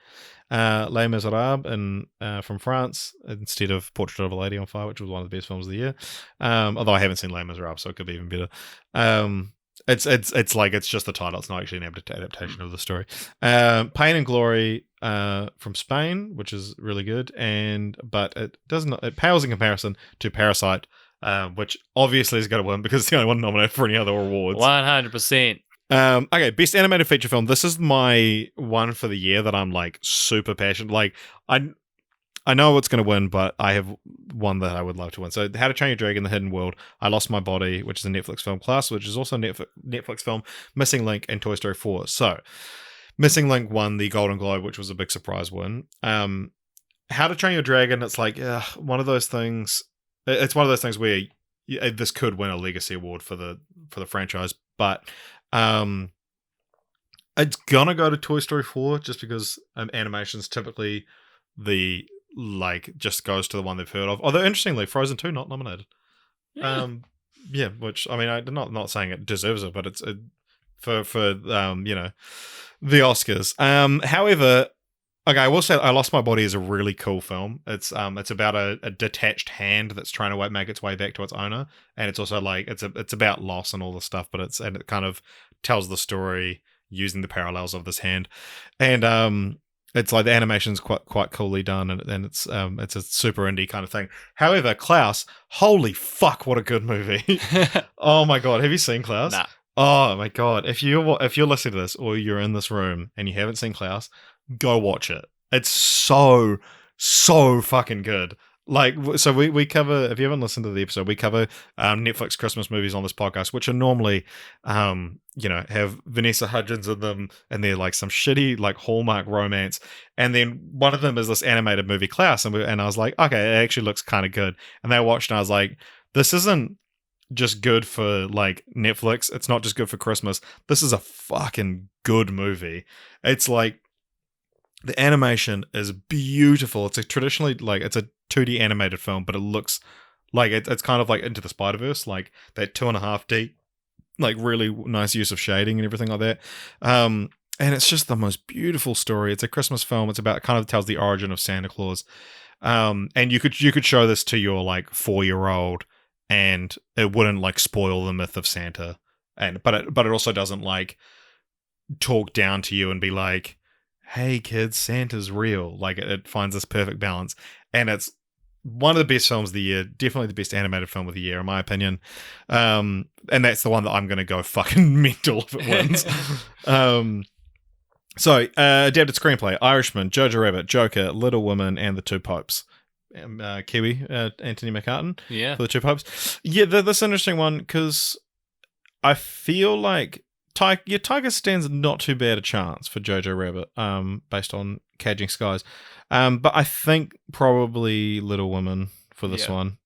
Les Miserables from France instead of Portrait of a Lady on Fire, which was one of the best films of the year. Although I haven't seen Les Miserables, so it could be even better. It's just the title. It's not actually an adaptation of the story. Pain and Glory from Spain, which is really good, but it pales in comparison to Parasite, which obviously is going to win because it's the only one nominated for any other awards. 100%. Okay, best animated feature film. This is my one for the year that I'm like super passionate. Like I know what's going to win, but I have one that I would love to win. So, How to Train Your Dragon: The Hidden World, I Lost My Body, which is a Netflix film, Class, which is also a Netflix film, Missing Link, and Toy Story 4. So, Missing Link won the Golden Globe, which was a big surprise win. How to Train Your Dragon, it's like one of those things. It's one of those things where this could win a legacy award for the franchise, but it's gonna go to Toy Story 4 just because animation's typically just goes to the one they've heard of. Although interestingly, Frozen 2 not nominated. Yeah. Which I mean, I'm not saying it deserves it, but it's for the Oscars. However, okay, I will say I Lost My Body is a really cool film. It's about a detached hand that's trying to make its way back to its owner, and it's also like it's about loss and all this stuff, but it kind of tells the story using the parallels of this hand, and it's like the animation's quite coolly done, and it's a super indie kind of thing. However, Klaus, holy fuck, what a good movie! Oh my god, have you seen Klaus? Nah. Oh my god, if you're listening to this or you're in this room and you haven't seen Klaus, go watch it. It's so fucking good. Like, so we cover, if you haven't listened to the episode, we cover Netflix Christmas movies on this podcast, which are normally, have Vanessa Hudgens in them, and they're like some shitty, like Hallmark romance. And then one of them is this animated movie, Klaus. And I was like, okay, it actually looks kind of good. And I watched and I was like, this isn't just good for like Netflix. It's not just good for Christmas. This is a fucking good movie. It's like, the animation is beautiful. It's traditionally it's a 2D animated film, but it looks like it's kind of like Into the Spider-Verse, like that 2.5D, like really nice use of shading and everything like that. And it's just the most beautiful story. It's a Christmas film. It's about, kind of tells the origin of Santa Claus. And you could show this to your like 4-year-old, and it wouldn't like spoil the myth of Santa. But it also doesn't like talk down to you and be like, hey kids, Santa's real. Like it finds this perfect balance, and it's one of the best films of the year, definitely the best animated film of the year in my opinion, and that's the one that I'm gonna go fucking mental if it wins. Adapted screenplay: Irishman, Jojo Rabbit, Joker, Little Women, and The Two Popes. Kiwi Anthony McCartan for The Two Popes. This interesting one because I feel like Tiger stands not too bad a chance for Jojo Rabbit, based on Cadging Skies. But I think probably Little Women for this one.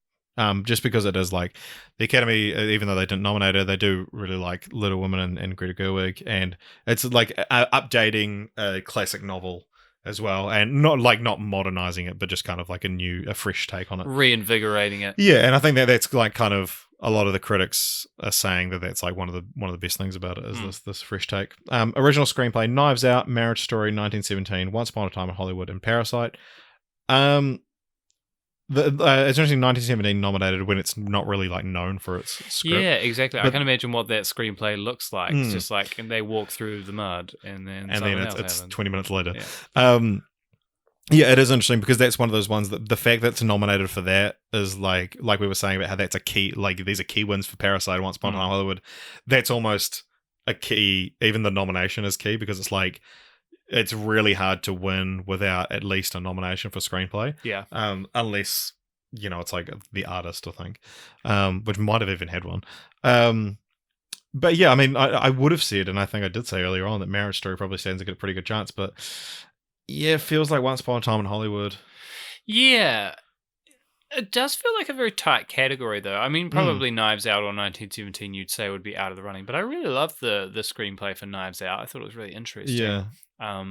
Just because it is like the Academy, even though they didn't nominate her, they do really like Little Women and Greta Gerwig, and it's like updating a classic novel as well, and not modernizing it, but just kind of like a fresh take on it, reinvigorating it. Yeah, and I think that's like kind of a lot of the critics are saying that that's like one of the best things about it is this fresh take. Original screenplay: Knives Out, Marriage Story, 1917, Once Upon a Time in Hollywood, and Parasite. It's interesting, 1917 nominated when it's not really like known for its script. Yeah, exactly. But I can imagine what that screenplay looks like. It's just like, and they walk through the mud, and then it's 20 minutes later. Yeah. Yeah, it is interesting because that's one of those ones that the fact that it's nominated for that is like we were saying about how that's a key, like these are key wins for Parasite, Once Upon a Time in Hollywood. That's almost a key. Even the nomination is key because it's like it's really hard to win without at least a nomination for screenplay. Yeah. Unless it's like The Artist, I think, which might have even had one. But yeah, I mean, I would have said, and I think I did say earlier on, that Marriage Story probably stands a pretty good chance, but. Yeah, it feels like Once Upon a Time in Hollywood. Yeah. It does feel like a very tight category, though. I mean, probably Knives Out or 1917 you'd say would be out of the running, but I really loved the screenplay for Knives Out. I thought it was really interesting. Yeah. I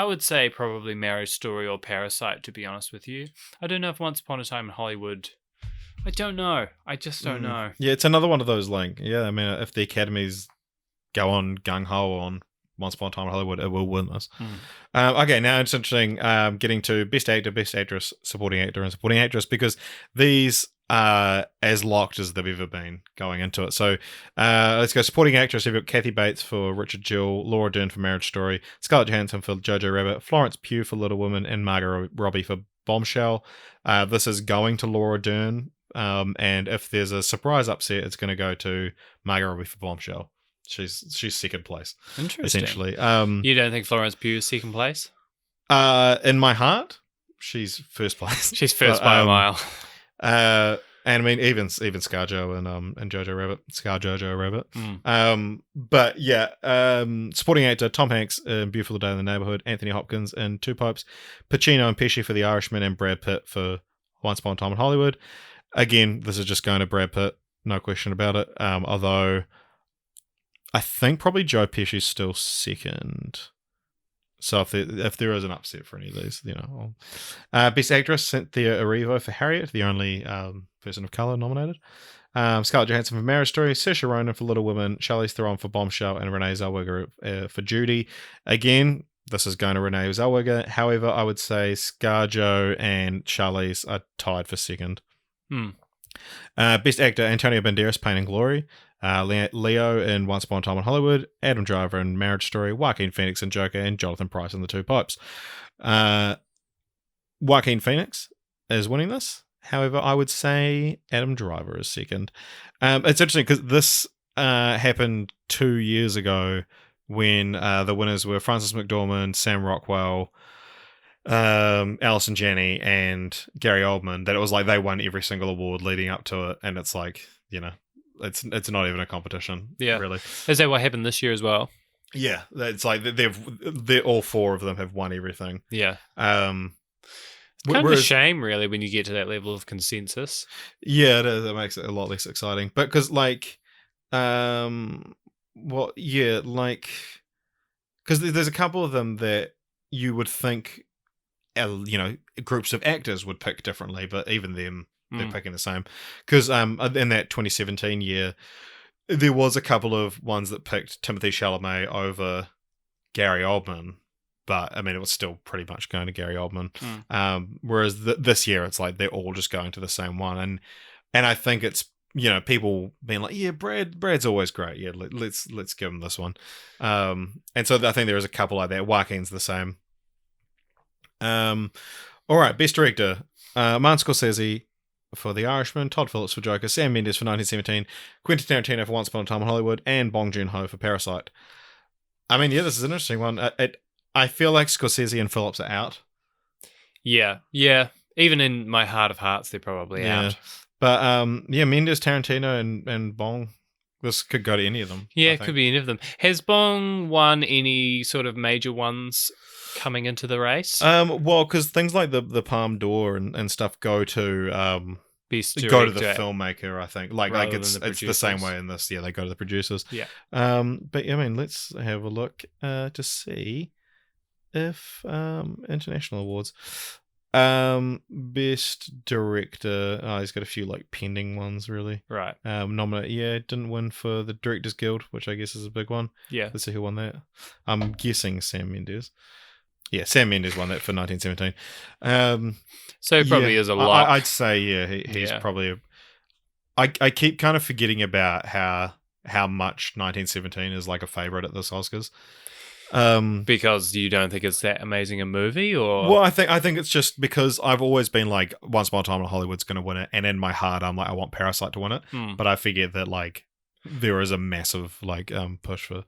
would say probably Marriage Story or Parasite, to be honest with you. I don't know if Once Upon a Time in Hollywood... I don't know. I just don't know. Yeah, it's another one of those, like, I mean, if the Academies go on gung-ho on Once Upon a Time in Hollywood, it will win this. Okay, now it's interesting getting to Best Actor, Best Actress, Supporting Actor, and Supporting Actress, because these are as locked as they've ever been going into it. So let's go Supporting Actress. We've got Kathy Bates for Richard Jewell, Laura Dern for Marriage Story, Scarlett Johansson for Jojo Rabbit, Florence Pugh for Little Women, and Margot Robbie for Bombshell. This is going to Laura Dern, and if there's a surprise upset, it's going to go to Margot Robbie for Bombshell. She's second place. Interesting. Essentially. You don't think Florence Pugh is second place? In my heart, she's first place. She's first by a mile. And I mean, even ScarJo and Jojo Rabbit. But yeah, supporting actor Tom Hanks in Beautiful Day in the Neighborhood, Anthony Hopkins in Two Popes, Pacino and Pesci for The Irishman, and Brad Pitt for Once Upon a Time in Hollywood. Again, this is just going to Brad Pitt, no question about it. Although I think probably Joe Pesci's still second. So if there is an upset for any of these, Best Actress, Cynthia Erivo for Harriet, the only person of color nominated. Scarlett Johansson for Marriage Story, Saoirse Ronan for Little Women, Charlize Theron for Bombshell, and Renee Zellweger for Judy. Again, this is going to Renee Zellweger. However, I would say ScarJo and Charlize are tied for second. Best Actor, Antonio Banderas, Pain and Glory. Leo in Once Upon a Time in Hollywood, Adam Driver in Marriage Story, Joaquin Phoenix in Joker, and Jonathan Pryce in The Two Popes. Joaquin Phoenix is winning this. However, I would say Adam Driver is second. It's interesting because this happened 2 years ago when the winners were Frances McDormand, Sam Rockwell, Alison Janney, and Gary Oldman. That it was like they won every single award leading up to it, and it's like, it's not even a competition. Yeah, really. Is that what happened this year as well? Yeah, it's like they're all four of them have won everything. Yeah. It's kind of a shame, really, when you get to that level of consensus. Yeah, it is. It makes it a lot less exciting. But because, because there's a couple of them that you would think, groups of actors would pick differently, but even them, they're picking the same. Because in that 2017 year, there was a couple of ones that picked Timothée Chalamet over Gary Oldman. But, I mean, it was still pretty much going to Gary Oldman. Whereas this year, it's like they're all just going to the same one. And I think it's, people being like, yeah, Brad's always great. Yeah, let's give him this one. And so I think there is a couple like that. Joaquin's the same. All right, Best Director. Martin Scorsese for The Irishman, Todd Phillips for Joker, Sam Mendes for 1917, Quentin Tarantino for Once Upon a Time in Hollywood, and Bong Joon-ho for Parasite. I mean, yeah, this is an interesting one. I feel like Scorsese and Phillips are out. Yeah. Even in my heart of hearts, they're probably out. But Mendes, Tarantino, and Bong. This could go to any of them. Yeah, it could be any of them. Has Bong won any sort of major ones coming into the race? Well, because things like the Palme d'Or and stuff go to Best go to the Director, filmmator, I think. It's the same way in this. Yeah, they go to the producers. Yeah. But I mean, let's have a look to see if international awards. Best director. Oh, he's got a few like pending ones, really. Right. Nominate. Yeah, didn't win for the Directors Guild, which I guess is a big one. Yeah. Let's see who won that. I'm guessing Sam Mendes. Yeah, Sam Mendes won that for 1917. So it probably is a lot. I'd say he's probably. I keep kind of forgetting about how much 1917 is like a favorite at this Oscars. Because you don't think it's that amazing a movie, or well, I think it's just because I've always been like, Once Upon a Time in Hollywood's going to win it, and in my heart, I'm like, I want Parasite to win it, but I forget that like there is a massive like push for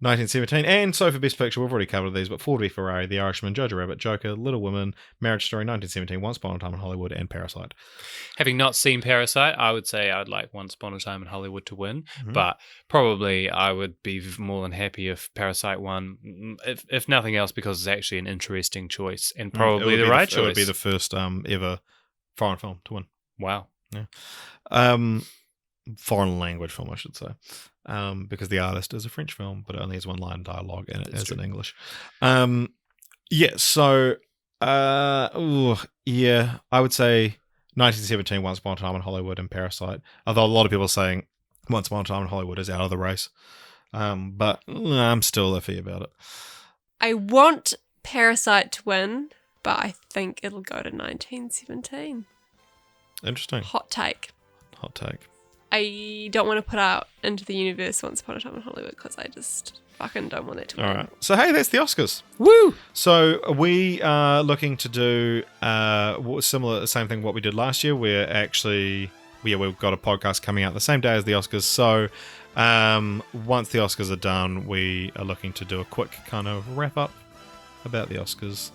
1917, and so for Best Picture, we've already covered these, but Ford v Ferrari, The Irishman, Jojo Rabbit, Joker, Little Women, Marriage Story, 1917, Once Upon a Time in Hollywood, and Parasite. Having not seen Parasite, I would say I'd like Once Upon a Time in Hollywood to win, but probably I would be more than happy if Parasite won, if nothing else, because it's actually an interesting choice, and probably the right choice. It would be the first ever foreign film to win. Wow. Yeah. Foreign language film, I should say. Because The Artist is a French film, but it only has one line of dialogue and it is in English. So I would say 1917, Once Upon a Time in Hollywood, and Parasite. Although a lot of people are saying Once Upon a Time in Hollywood is out of the race. But I'm still iffy about it. I want Parasite to win, but I think it'll go to 1917. Interesting. Hot take. I don't want to put out into the universe Once Upon a Time in Hollywood because I just fucking don't want it to win. All right. So, hey, that's the Oscars. Woo! So, we are looking to do same thing what we did last year. We've got a podcast coming out the same day as the Oscars. So, once the Oscars are done, we are looking to do a quick kind of wrap up about the Oscars.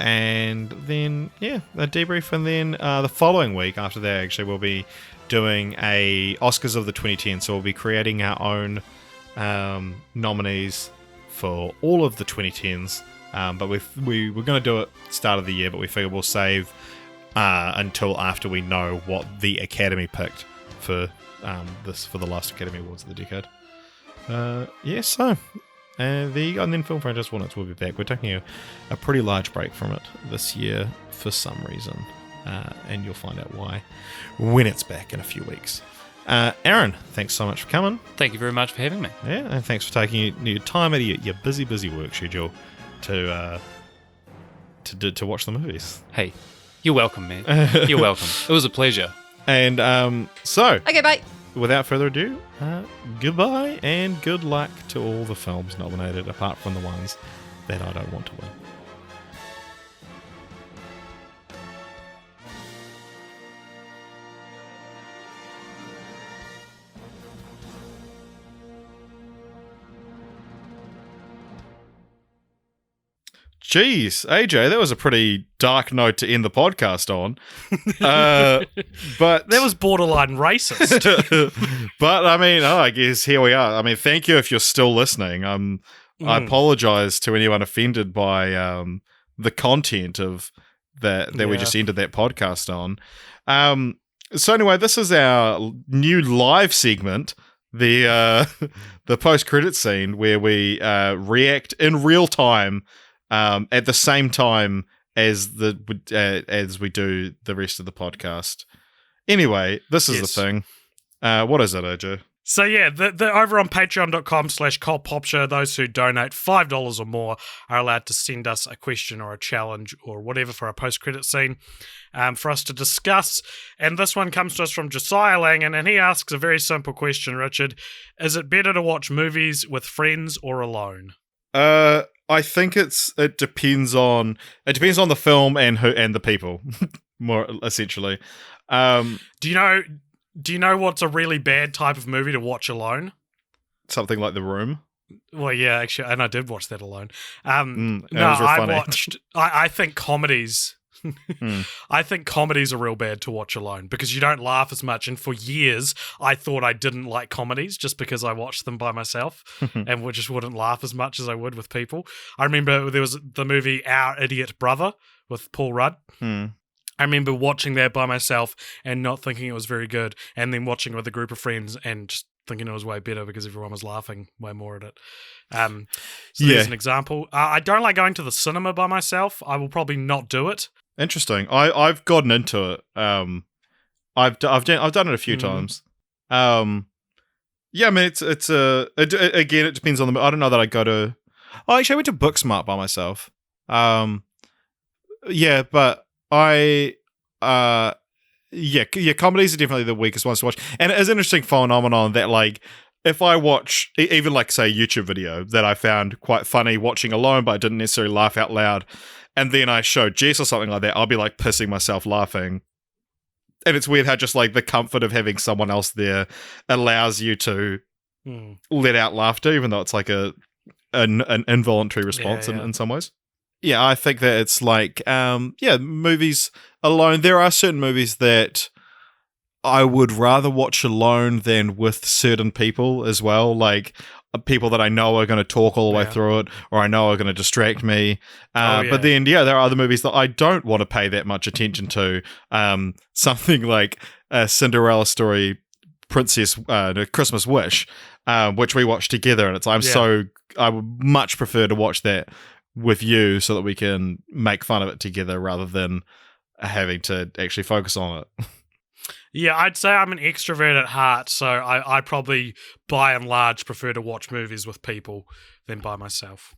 And then, a debrief. And then the following week after that, actually, we'll be doing a Oscars of the 2010s. So we'll be creating our own nominees for all of the 2010s. But we're going to do it start of the year, but we figure we'll save until after we know what the Academy picked for the last Academy Awards of the decade. And then Film Franchise Walnuts will be back. We're taking a pretty large break from it this year for some reason. And you'll find out why when it's back in a few weeks. Aaron, thanks so much for coming. Thank you very much for having me. Yeah, and thanks for taking your time out of your busy work schedule to watch the movies. Hey, you're welcome, man. You're welcome. It was a pleasure. And okay, bye. Without further ado, goodbye and good luck to all the films nominated, apart from the ones that I don't want to win. Jeez, AJ, that was a pretty dark note to end the podcast on. But that was borderline racist. But I mean, I guess here we are. I mean, thank you if you're still listening. I apologize to anyone offended by the content of that we just ended that podcast on. So anyway, this is our new live segment, the post-credit scene where we react in real time. At the same time as we do the rest of the podcast. Anyway, this is the thing. What is it, AJ? So the over on patreon.com/cultpopture, those who donate $5 or more are allowed to send us a question or a challenge or whatever for our post-credit scene for us to discuss. And this one comes to us from Josiah Langan, and he asks a very simple question, Richard. Is it better to watch movies with friends or alone? I think it depends on the film and the people, more essentially. Do you know what's a really bad type of movie to watch alone? Something like The Room. Well, yeah, actually, and I did watch that alone. Funny. I think comedies. I think comedies are real bad to watch alone because you don't laugh as much. And for years, I thought I didn't like comedies just because I watched them by myself and just wouldn't laugh as much as I would with people. I remember there was the movie Our Idiot Brother with Paul Rudd. I remember watching that by myself and not thinking it was very good, and then watching with a group of friends and just thinking it was way better because everyone was laughing way more at it. So there's an example. I don't like going to the cinema by myself. I will probably not do it. Interesting. I've gotten into it. I've done it a few times. Yeah, I mean, again, it depends on the. I don't know that I go to. Oh, actually, I went to Booksmart by myself. Yeah, but comedies are definitely the weakest ones to watch, and it is an interesting phenomenon that, like, if I watch even like say a YouTube video that I found quite funny watching alone, but I didn't necessarily laugh out loud, and then I show Jess or something like that, I'll be like pissing myself laughing. And it's weird how just like the comfort of having someone else there allows you to let out laughter, even though it's like an involuntary response in some ways. Yeah, I think that it's like, movies alone. There are certain movies that I would rather watch alone than with certain people as well. Like people that I know are going to talk all the way through it, or I know are going to distract me. But then, there are other movies that I don't want to pay that much attention to. Something like a Cinderella Story, Christmas Wish, which we watched together, and it's I would much prefer to watch that with you so that we can make fun of it together rather than having to actually focus on it. Yeah, I'd say I'm an extrovert at heart, so I probably, by and large, prefer to watch movies with people than by myself.